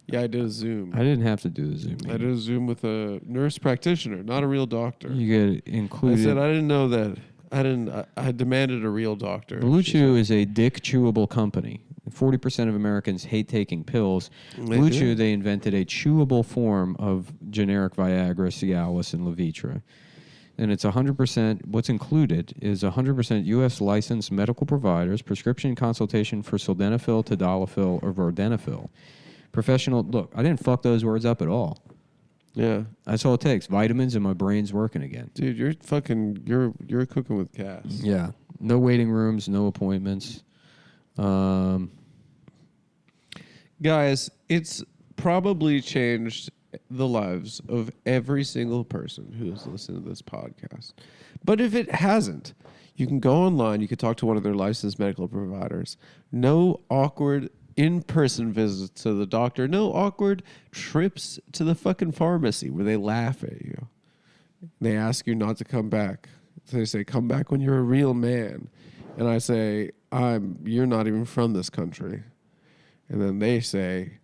Yeah, I did a Zoom. I didn't have to do the Zoom meeting. I did a Zoom with a nurse practitioner, not a real doctor. You get included. I said I didn't know that. I demanded a real doctor. Blue Chew is a dick chewable company. 40% of Americans hate taking pills. Blue Chew, they invented a chewable form of generic Viagra, Cialis, and Levitra. And it's 100%, what's included is 100% U.S. licensed medical providers, prescription consultation for sildenafil, tadalafil, or vardenafil. Professional, look, I didn't fuck those words up at all. Yeah. That's all it takes. Vitamins and my brain's working again. Dude, you're cooking with gas. Yeah. No waiting rooms, no appointments. Guys, it's probably changed the lives of every single person who has listened to this podcast. But if it hasn't, you can go online, you can talk to one of their licensed medical providers. No awkward in-person visits to the doctor. No awkward trips to the fucking pharmacy where they laugh at you. They ask you not to come back. They say, come back when you're a real man. And I say, you're not even from this country. And then they say,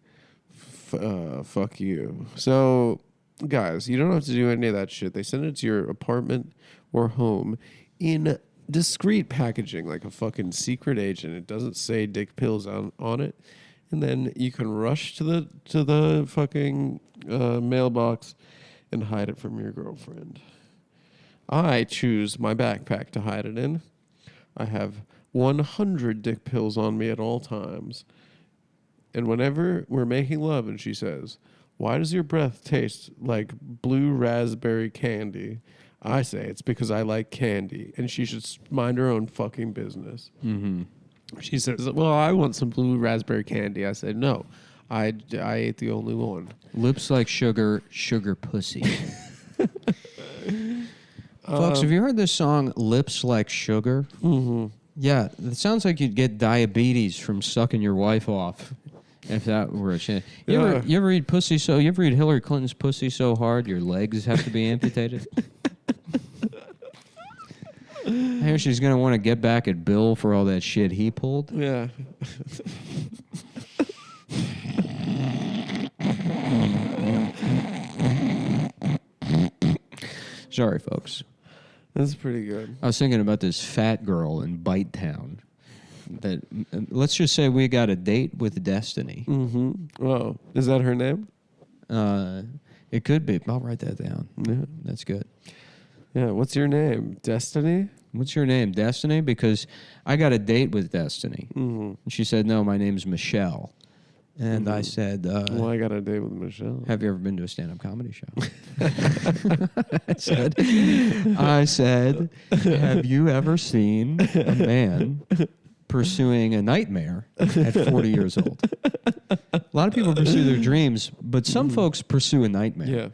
fuck you. So, guys, you don't have to do any of that shit. They send it to your apartment or home in discreet packaging, like a fucking secret agent. It doesn't say dick pills on it. And then you can rush to the fucking mailbox and hide it from your girlfriend. I choose my backpack to hide it in. I have 100 dick pills on me at all times. And whenever we're making love and she says, why does your breath taste like blue raspberry candy? I say it's because I like candy, and she should mind her own fucking business. Mm-hmm. She says, well, I want some blue raspberry candy. I said, no, I ate the only one. Lips like sugar, sugar pussy. Folks, have you heard this song, Lips Like Sugar? Mm-hmm. Yeah, it sounds like you'd get diabetes from sucking your wife off. If that were a chance. You ever eat pussy you ever eat Hillary Clinton's pussy so hard your legs have to be amputated? I hear she's going to want to get back at Bill for all that shit he pulled. Yeah. Sorry, folks. That's pretty good. I was thinking about this fat girl in Bite Town. That let's just say we got a date with Destiny. Mm-hmm. Oh, is that her name? It could be. I'll write that down. Yeah, that's good. Yeah. What's your name? Destiny? What's your name? Destiny? Because I got a date with Destiny. Mm-hmm. And she said, no, my name's Michelle. And I said, well, I got a date with Michelle. Have you ever been to a stand-up comedy show? I said, have you ever seen a man pursuing a nightmare at 40 years old? A lot of people pursue their dreams, but some folks pursue a nightmare. Yeah.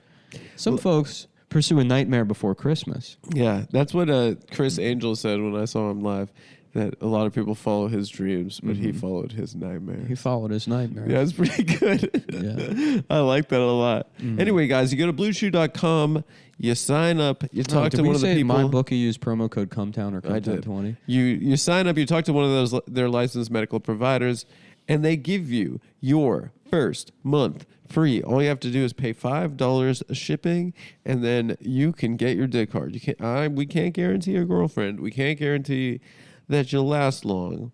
Some folks pursue a nightmare before Christmas. Yeah, that's what Chris Angel said when I saw him live, that a lot of people follow his dreams, but he followed his nightmares. He followed his nightmares. Yeah, it's pretty good. Yeah. I like that a lot. Anyway, guys, you go to bluechew.com, you sign up, you talk to one of the people. My bookie used promo code Cumtown or Cumtown20? You sign up, you talk to one of their licensed medical providers, and they give you your first month free. All you have to do is pay $5 shipping, and then you can get your dick hard. We can't guarantee your girlfriend. We can't guarantee that you'll last long.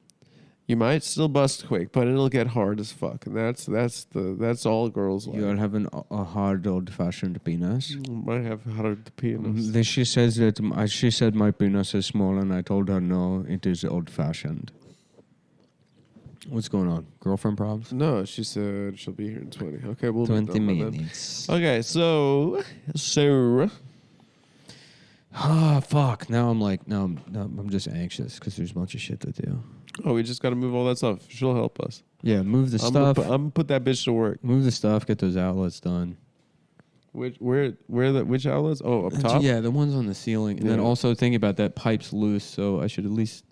You might still bust quick, but it'll get hard as fuck, and that's all girls like. You'll have a hard old-fashioned penis. Might have hard penis. She said my penis is small, and I told her no, it is old-fashioned. What's going on? Girlfriend problems? No, she said she'll be here in 20. Okay, we'll 20 minutes. Okay, so. Ah, fuck. Now I'm just anxious because there's a bunch of shit to do. Oh, we just got to move all that stuff. She'll help us. Yeah, move the stuff. I'm gonna put that bitch to work. Move the stuff. Get those outlets done. Which outlets? Oh, up top. Yeah, the ones on the ceiling. And then also thinking about that pipe's loose, so I should at least.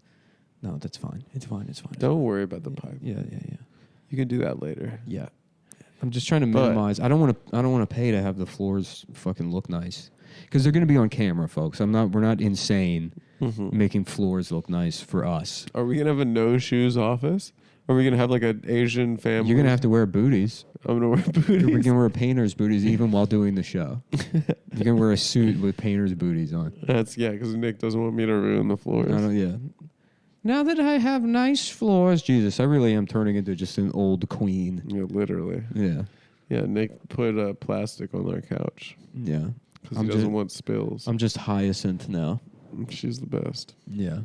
No, that's fine. It's fine. Don't worry about the pipe. Yeah. You can do that later. Yeah. I'm just trying to minimize. I don't want to pay to have the floors fucking look nice, because they're going to be on camera, folks. We're not insane making floors look nice for us. Are we gonna have a no shoes office? Are we gonna have like an Asian family? You're gonna have to wear booties. I'm gonna wear booties. We're gonna wear painter's booties even while doing the show. You're gonna wear a suit with painter's booties on. Because Nick doesn't want me to ruin the floors. Now that I have nice floors, Jesus, I really am turning into just an old queen. Yeah, literally. Yeah. Yeah, Nick put plastic on our couch. Yeah. Because he doesn't want spills. I'm just Hyacinth now. She's the best. Yeah.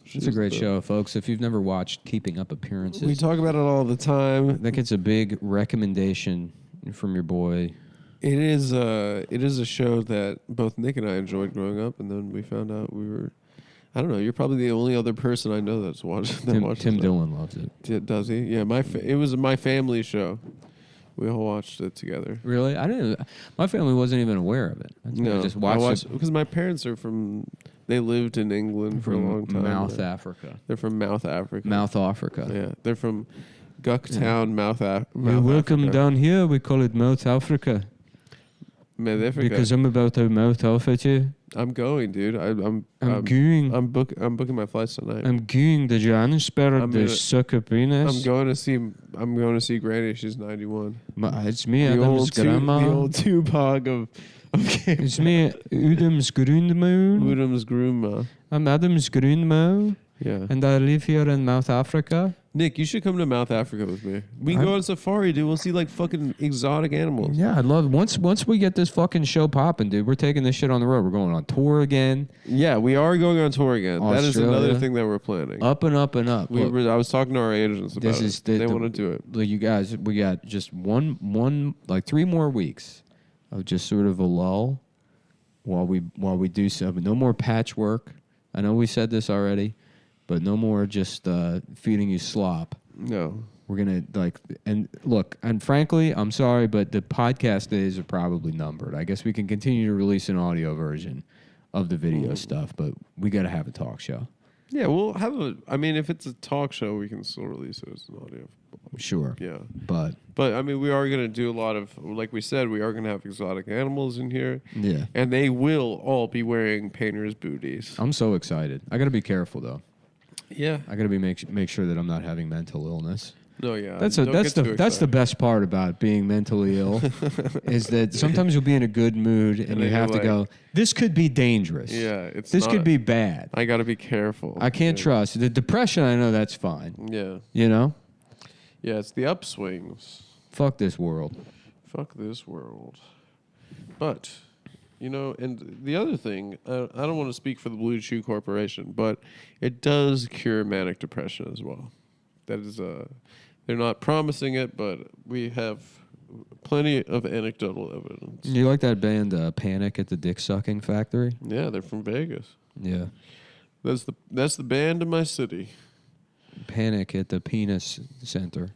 It's a great show, folks. If you've never watched Keeping Up Appearances. We talk about it all the time. That gets a big recommendation from your boy. It is a show that both Nick and I enjoyed growing up, and then we found out I don't know. You're probably the only other person I know that's watched. Tim Dillon loves it. Does he? Yeah, it was my family show. We all watched it together. Really? I didn't. My family wasn't even aware of it. No, I just watched it because my parents are from. They lived in England for a long time. Mouth Africa. They're from Mouth Africa. Mouth Africa. Yeah, they're from Cumtown, Mouth Africa. You're welcome down here. We call it Mouth Africa. Because I'm about to mouth off at you. I'm going, dude. I'm going. I'm booking my flights tonight. I'm going to Johannesburg to suck a penis. I'm going to see Granny. She's 91. It's me, Adam's grandma. The old Tupac of It's me, Udem's Grundmo. Udem's grandma. I'm Adam's Grundmo. Yeah. And I live here in Mouth Africa. Nick, you should come to Mouth Africa with me. We can go on safari, dude. We'll see like fucking exotic animals. Yeah, I'd love once we get this fucking show popping, dude. We're taking this shit on the road. We're going on tour again. Yeah, we are going on tour again. Australia. That is another thing that we're planning. Up and up and up. I was talking to our agents about it. They want to do it. Look, you guys, we got just one like 3 more weeks of just sort of a lull while we do some. No more patchwork. I know we said this already. But no more just feeding you slop. No. We're going to, and look, and frankly, I'm sorry, but the podcast days are probably numbered. I guess we can continue to release an audio version of the video stuff, but we got to have a talk show. Yeah, we'll have if it's a talk show, we can still release it as an audio. Sure. Yeah. But I mean, we are going to do a lot of, like we said, we are going to have exotic animals in here. Yeah. And they will all be wearing painter's booties. I'm so excited. I got to be careful, though. Yeah, I got to make sure that I'm not having mental illness. No, yeah, that's the best part about being mentally ill is that sometimes you'll be in a good mood and you have to go. This could be dangerous. Yeah, this could be bad. I got to be careful. I can't trust the depression. I know that's fine. Yeah, you know. Yeah, it's the upswings. Fuck this world. Fuck this world. But. You know, and the other thing, I don't want to speak for the Blue Chew Corporation, but it does cure manic depression as well. That is, they're not promising it, but we have plenty of anecdotal evidence. You like that band, Panic at the Dick Sucking Factory? Yeah, they're from Vegas. Yeah, that's the band in my city. Panic at the Penis Center.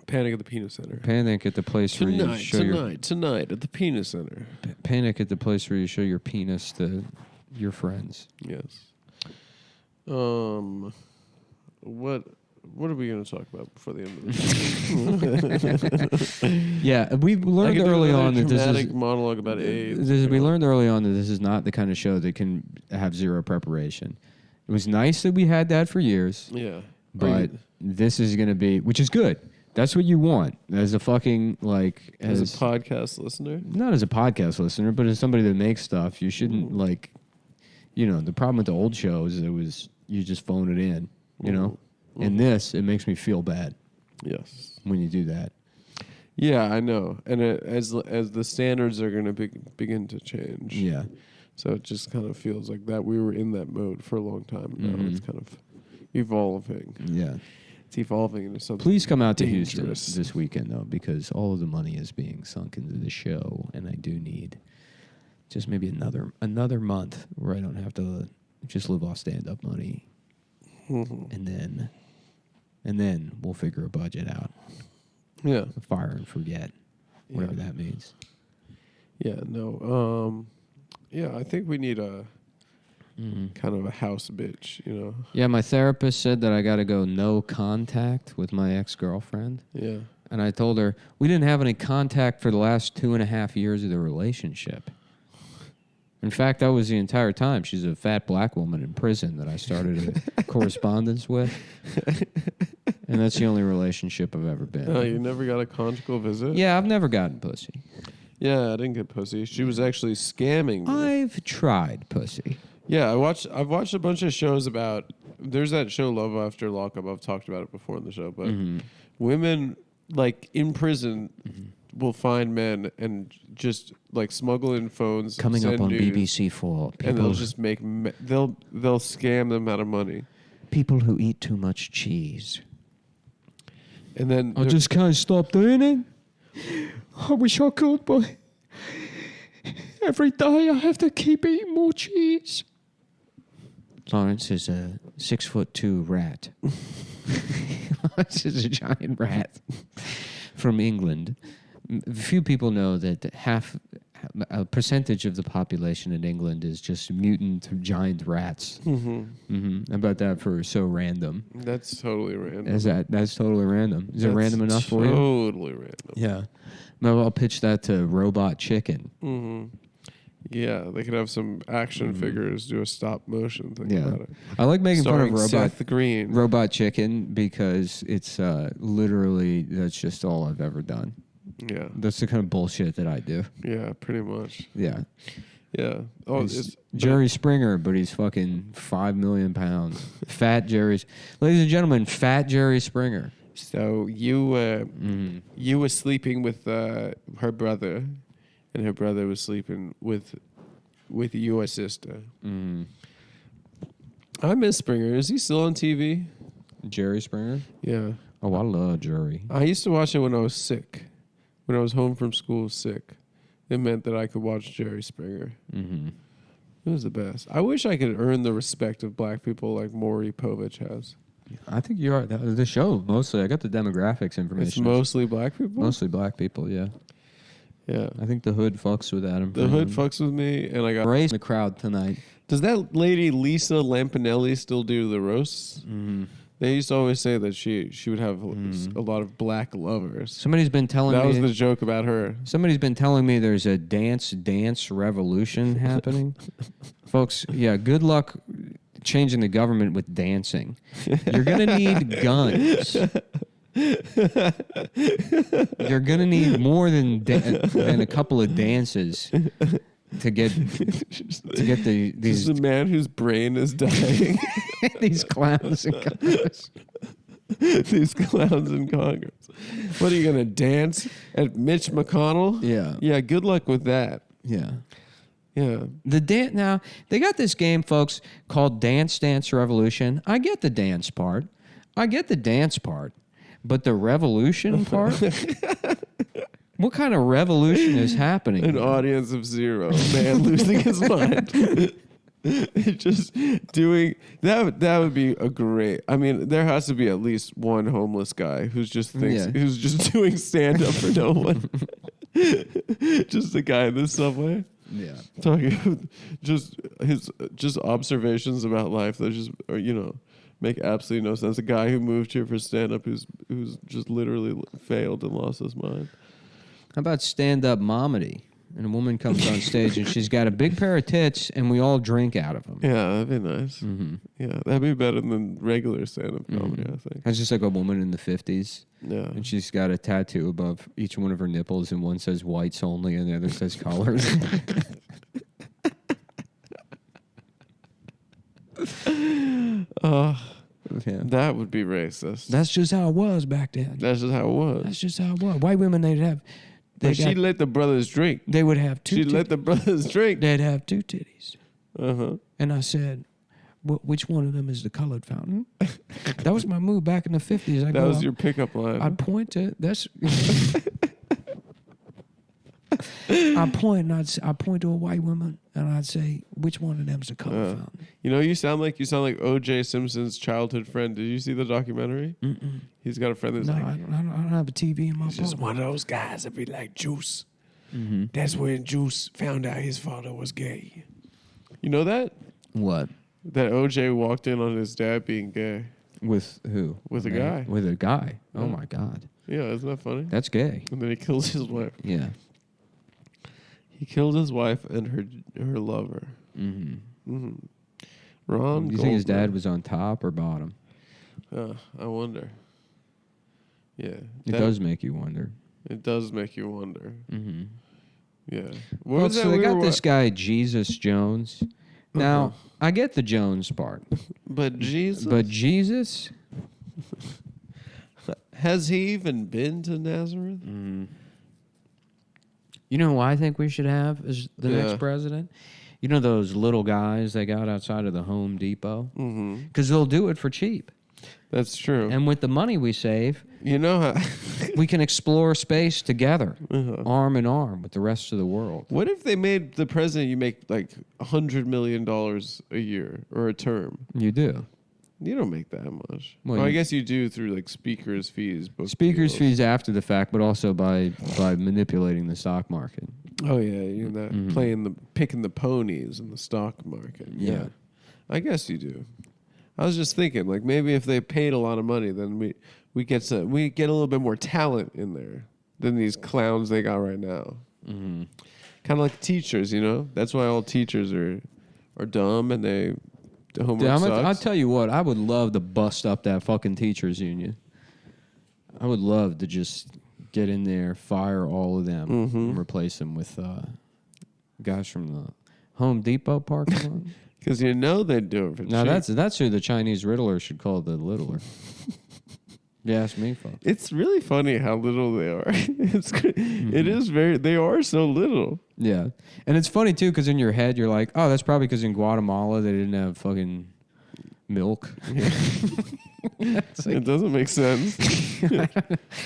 Panic at the Penis Center. Panic at the place where you show tonight at the Penis Center. Panic at the place where you show your penis to your friends. Yes. What are we going to talk about before the end of this? Yeah, we learned early on that this is monologue about AIDS. We learned early on that this is not the kind of show that can have zero preparation. It was nice that we had that for years. Yeah, but this is going to be, which is good. That's what you want as a fucking as a podcast listener. Not as a podcast listener, but as somebody that makes stuff. You shouldn't the problem with the old shows is you just phone it in, you know. And this, it makes me feel bad. Yes, when you do that. Yeah, I know. And as the standards are going to begin to change. Yeah. So it just kind of feels like that we were in that mode for a long time now. It's kind of evolving. Yeah. It's evolving into something. Please come out dangerous. to Houston this weekend, though, because all of the money is being sunk into the show, and I do need just maybe another month where I don't have to just live off stand-up money and then we'll figure a budget out. Yeah. Fire and forget, whatever that means. Yeah. No. Yeah. I think we need a kind of a house bitch. You know. Yeah. My therapist said that I got to go no contact with my ex-girlfriend. Yeah. And I told her we didn't have any contact for the last 2.5 years of the relationship. In fact, that was the entire time. She's a fat black woman in prison that I started a correspondence with. And that's the only relationship I've ever been. Oh, you never got a conjugal visit? Yeah, I've never gotten pussy. Yeah, I didn't get pussy. She was actually scamming me. I've tried pussy. Yeah, I've watched a bunch of shows about. There's that show Love After Lockup. I've talked about it before in the show, but women like in prison will find men and just like smuggle in phones. Coming up on nudes, BBC4, and they'll just make they'll scam them out of money. People who eat too much cheese. And then I just can't stop doing it. I wish I could, but every day I have to keep eating more cheese. Lawrence is a 6'2" rat. Lawrence is a giant rat from England. Few people know that a percentage of the population in England is just mutant giant rats. How about that for so random? That's totally random. That's totally random. Is it random enough for you? Totally random. Yeah. Maybe I'll pitch that to Robot Chicken. Yeah, they could have some action figures do a stop motion thing about it. I like making Starring fun of Seth Green. Robot Chicken because it's literally that's just all I've ever done. Yeah. That's the kind of bullshit that I do. Yeah, pretty much. Yeah. Yeah. Oh, He's Jerry Springer, but he's fucking 5 million pounds. Fat Ladies and gentlemen, Fat Jerry Springer. So you were sleeping with her brother, and her brother was sleeping with your sister. I miss Springer. Is he still on TV? Jerry Springer? Yeah. Oh, I love Jerry. I used to watch it when I was sick. When I was home from school sick. It meant that I could watch Jerry Springer. It was the best. I wish I could earn the respect of black people like Maury Povich has. I think you are. The show, mostly. I got the demographics information. It's mostly black people? Mostly black people, yeah. Yeah. I think the hood fucks with Adam. The hood fucks with me, and I got race in the crowd tonight. Does that lady Lisa Lampanelli still do the roasts? They used to always say that she would have a lot of black lovers. Somebody's been telling me that was the joke about her. Somebody's been telling me there's a dance revolution happening. Folks, yeah, good luck changing the government with dancing. You're going to need guns. You're going to need more than a couple of dances to get these. This is a man whose brain is dying. These clowns in Congress. These clowns in Congress. What are you going to dance at Mitch McConnell? Yeah. Yeah, good luck with that. Yeah. Yeah. Now, they got this game, folks, called Dance Revolution. I get the dance part. But the revolution part? What kind of revolution is happening? An audience of zero. A man losing his mind. Just doing that would be a great. I mean, there has to be at least one homeless guy who's just who's just doing stand up for no one. Just a guy in the subway. Yeah. Talking just his observations about life that just make absolutely no sense. A guy who moved here for stand up who's just literally failed and lost his mind. How about stand-up comedy? And a woman comes on stage and she's got a big pair of tits and we all drink out of them. Yeah, that'd be nice. Yeah, that'd be better than regular stand-up comedy, I think. That's just like a woman in the 50s. Yeah. And she's got a tattoo above each one of her nipples and one says whites only and the other says colors. Yeah. That would be racist. That's just how it was back then. That's just how it was. White women, they'd have... She let the brothers drink. They would have two. She let the brothers drink. They'd have two titties. Uh-huh. And I said, which one of them is the colored fountain? That was my move back in the 50s. That was your pickup line. I'd point to... That's... I'd point to a white woman and I'd say, which one of them's a color fountain? You know, you sound like O.J. Simpson's childhood friend. Did you see the documentary? Mm-mm. He's got a friend that's No, like, I don't have a TV in my he's just phone. one of those guys that be like Juice. Mm-hmm. That's when Juice found out his father was gay. You know that? What? That O.J. walked in on his dad being gay. With who? With a guy. With a guy. Yeah. Oh my God. Yeah, isn't that funny? That's gay. And then he kills his wife. Yeah. He killed his wife and her lover. Mm-hmm. Mm-hmm. Ron Do you think his Goldberg. dad was on top or bottom? I wonder. Yeah. It does make you wonder. It does make you wonder. Mm-hmm. Yeah. Well, so they got this guy, Jesus Jones. Now, I get the Jones part. But Jesus? But Jesus? Has he even been to Nazareth? Mm. You know who I think we should have as the next president? You know those little guys they got outside of the Home Depot? Mm-hmm. Because they'll do it for cheap. That's true. And with the money we save, you know how we can explore space together, arm in arm with the rest of the world. What if they made the president you make like $100 million a year or a term? You do. You don't make that much. Well, I guess you do through like speakers' fees. Speakers' fees after the fact, but also by manipulating the stock market. Oh yeah, you know that picking the ponies in the stock market. Yeah. I guess you do. I was just thinking, like maybe if they paid a lot of money, then we get a little bit more talent in there than these clowns they got right now. Mm-hmm. Kind of like teachers, you know. That's why all teachers are dumb and the homework sucks. I'll tell you what, I would love to bust up that fucking teachers union. I would love to just get in there, fire all of them, and replace them with guys from the Home Depot parking lot. Because you know they'd do it for Now cheap. that's who the Chinese Riddler should call the Littler. You ask me, folks. It's really funny how little they are. It is they are so little. Yeah. And it's funny, too, because in your head, you're like, oh, that's probably because in Guatemala they didn't have fucking milk. It doesn't make sense.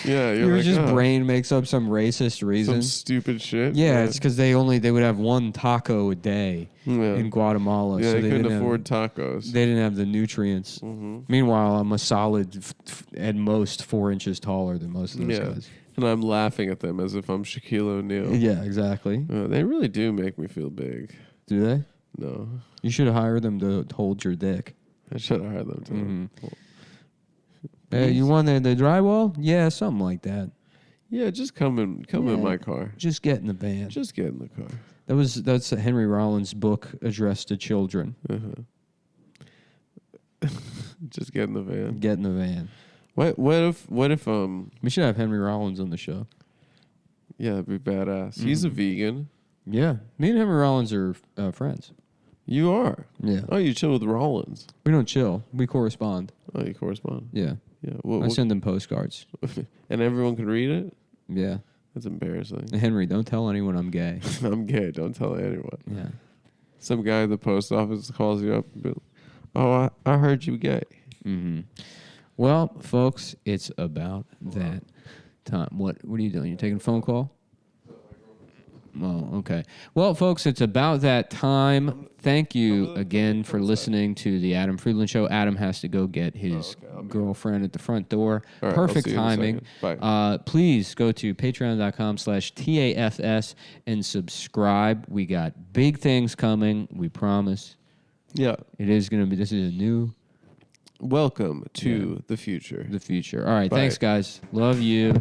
Yeah, Your like, just brain makes up some racist reason. some stupid shit. Yeah, it's because they would have one taco a day in Guatemala. Yeah, so they couldn't afford tacos. They didn't have the nutrients. Meanwhile, I'm a solid, at most, 4 inches taller than most of those guys. And I'm laughing at them as if I'm Shaquille O'Neal. Yeah, exactly. They really do make me feel big. Do they? No. You should hire them to hold your dick. I should have hired them to. Hey, you want the drywall? Yeah, something like that. Yeah, just come in my car. Just get in the van. Just get in the car. That's Henry Rollins' book addressed to children. Just get in the van. Get in the van. What if We should have Henry Rollins on the show. Yeah, that'd be badass. He's a vegan. Yeah, me and Henry Rollins are friends. You are. Yeah. Oh, you chill with Rollins. We don't chill. We correspond. Oh, you correspond. Yeah. Yeah. I send them postcards. And everyone can read it. Yeah. That's embarrassing. Henry, don't tell anyone I'm gay. I'm gay. Don't tell anyone. Yeah. Some guy at the post office calls you up and be like, oh, I heard you gay. Mm-hmm. Well, folks, it's about that time. What are you doing? You taking a phone call? Oh, okay. Well, folks, it's about that time. Thank you again for listening to the Adam Friedland Show. Adam has to go get his girlfriend at the front door. All right, Perfect I'll see you in a timing. second. Bye. Please go to patreon.com/TAFS and subscribe. We got big things coming. We promise. Yeah. It is going to be, this is a new... Welcome to the future. The future. All right. Bye. Thanks, guys. Love you.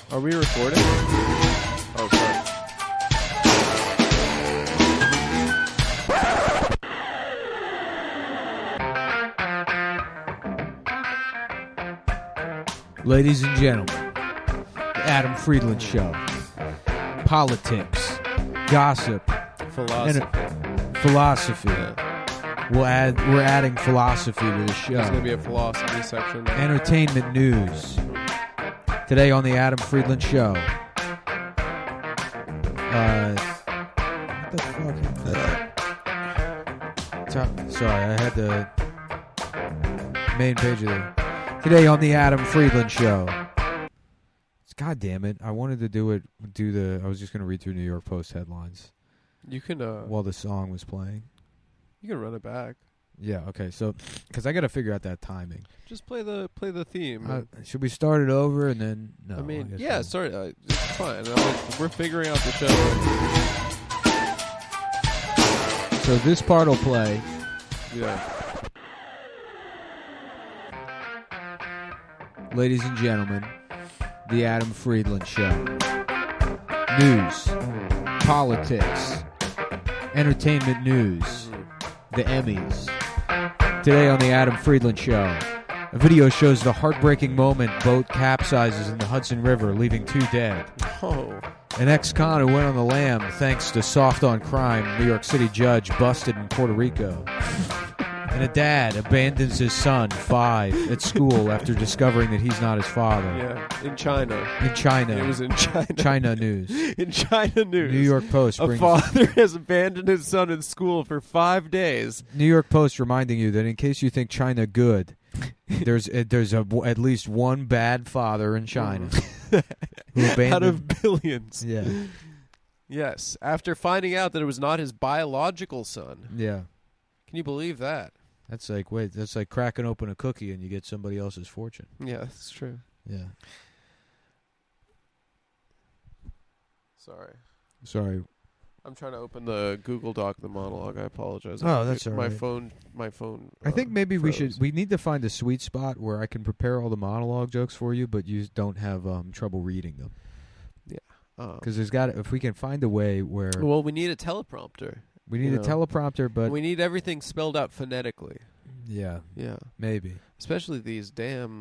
Are we recording? Oh, sorry. Ladies and gentlemen, the Adam Friedland Show. Politics, gossip, Philosophy. Yeah. We're adding philosophy to the show. There's going to be a philosophy section. Entertainment news. Today on the Adam Friedland Show. What the fuck? Sorry, I had the main page of it. Today on the Adam Friedland Show. God damn it! I wanted to I was just going to read through New York Post headlines. You can while the song was playing. You can run it back. Yeah. Okay. So, because I got to figure out that timing. Just play the theme. Should we start it over and then? No. I mean, guess yeah. we'll. Sorry, it's fine. We're figuring out the show. So this part will play. Yeah. Ladies and gentlemen, the Adam Friedland Show. News, politics, entertainment news, the Emmys. Today on the Adam Friedland Show, a video shows the heartbreaking moment boat capsizes in the Hudson River, leaving 2 dead. Oh. An ex-con who went on the lam thanks to soft on crime New York City judge busted in Puerto Rico. And a dad abandons his son, 5, at school after discovering that he's not his father. Yeah, in China. In China. It was in China. China news. In China news. New York Post. A father has abandoned his son in school for 5 days. New York Post reminding you that in case you think China good, there's at least one bad father in China. Out of billions. Yeah. Yes. After finding out that it was not his biological son. Yeah. Can you believe that? That's like cracking open a cookie and you get somebody else's fortune. Yeah, that's true. Yeah. Sorry. I'm trying to open the Google Doc, the monologue. I apologize. Oh, that's all right. My phone. I think maybe froze. we need to find a sweet spot where I can prepare all the monologue jokes for you, but you don't have trouble reading them. Yeah. Because if we can find a way where. Well, we need a teleprompter. We need a teleprompter, but we need everything spelled out phonetically. Yeah. Yeah. Maybe. Especially these damn,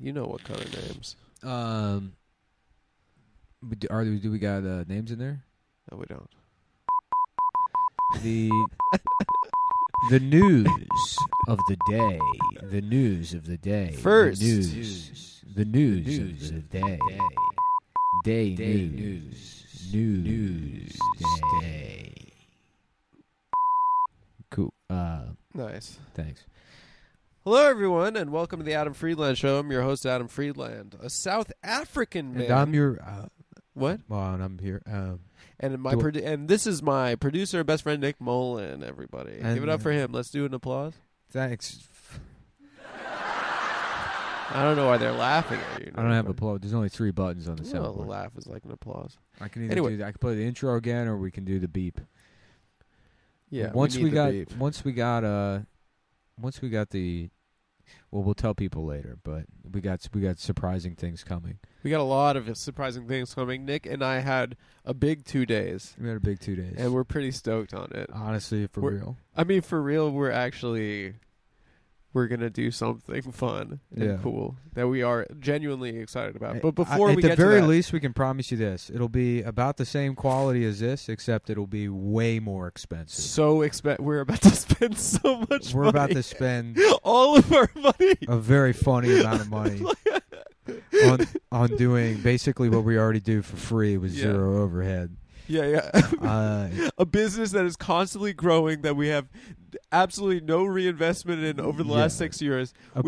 you know what kind of names. Do we got names in there? No, we don't. The news of the day. The news of the day. First. The news of the day. Day news. News day. Cool. Nice. Thanks. Hello, everyone, and welcome to the Adam Friedland Show. I'm your host, Adam Friedland, a South African man. And I'm your... what? Well, and I'm here. And this is my producer and best friend, Nick Mullen, everybody. Give it up for him. Let's do an applause. Thanks. I don't know why they're laughing at you. I don't have applause. There's only 3 buttons on the soundboard. Well, the laugh is like an applause. I can either do that. I can play the intro again, or we can do the beep. Yeah. Once we got the, well, we'll tell people later, but we got surprising things coming. We got a lot of surprising things coming. Nick and I had a big 2 days. We had a big 2 days, and we're pretty stoked on it. Honestly, for real. I mean, for real, we're gonna do something fun and cool that we are genuinely excited about. But before we get to that, at the very least, we can promise you this: it'll be about the same quality as this, except it'll be way more expensive. So we're about to spend so much. We're about to spend all of our money, a very funny amount of money, on doing basically what we already do for free with zero overhead. Yeah. A business that is constantly growing, that we have absolutely no reinvestment in over the last 6 years. A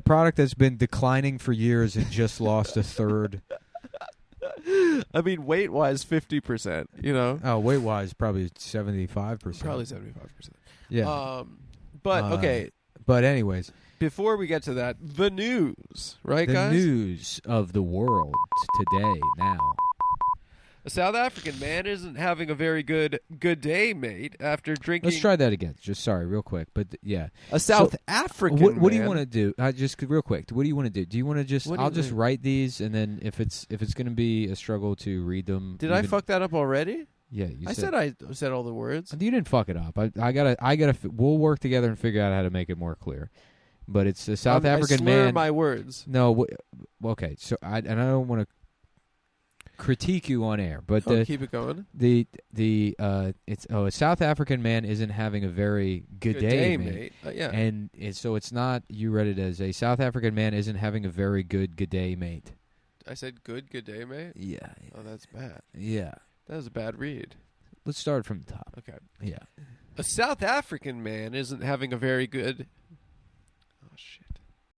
product that's been declining for years and just lost a third. I mean, weight-wise, 50%, you know? Oh, weight-wise, probably 75%. Probably 75%. Yeah. Okay. But anyways. Before we get to that, the news, right, guys? The news of the world today, now. A South African man isn't having a very good day, mate, after drinking... Let's try that again. Real quick. But, yeah. A South African man... What do you want to do? Just real quick. What do you want to do? Do you want to just... I'll just write these, and then if it's going to be a struggle to read them... Did I fuck that up already? Yeah, I said all the words. You didn't fuck it up. I gotta... We'll work together and figure out how to make it more clear. But it's a South African man... my words. No, okay. So I don't want to... critique you on air. But keep it going. A South African man isn't having a very good day, mate. Yeah. And so it's not. You read it as a South African man isn't having a very good day, mate. I said good day, mate. Yeah. Oh, that's bad. Yeah. That was a bad read. Let's start from the top. Okay. Yeah. A South African man isn't having a very good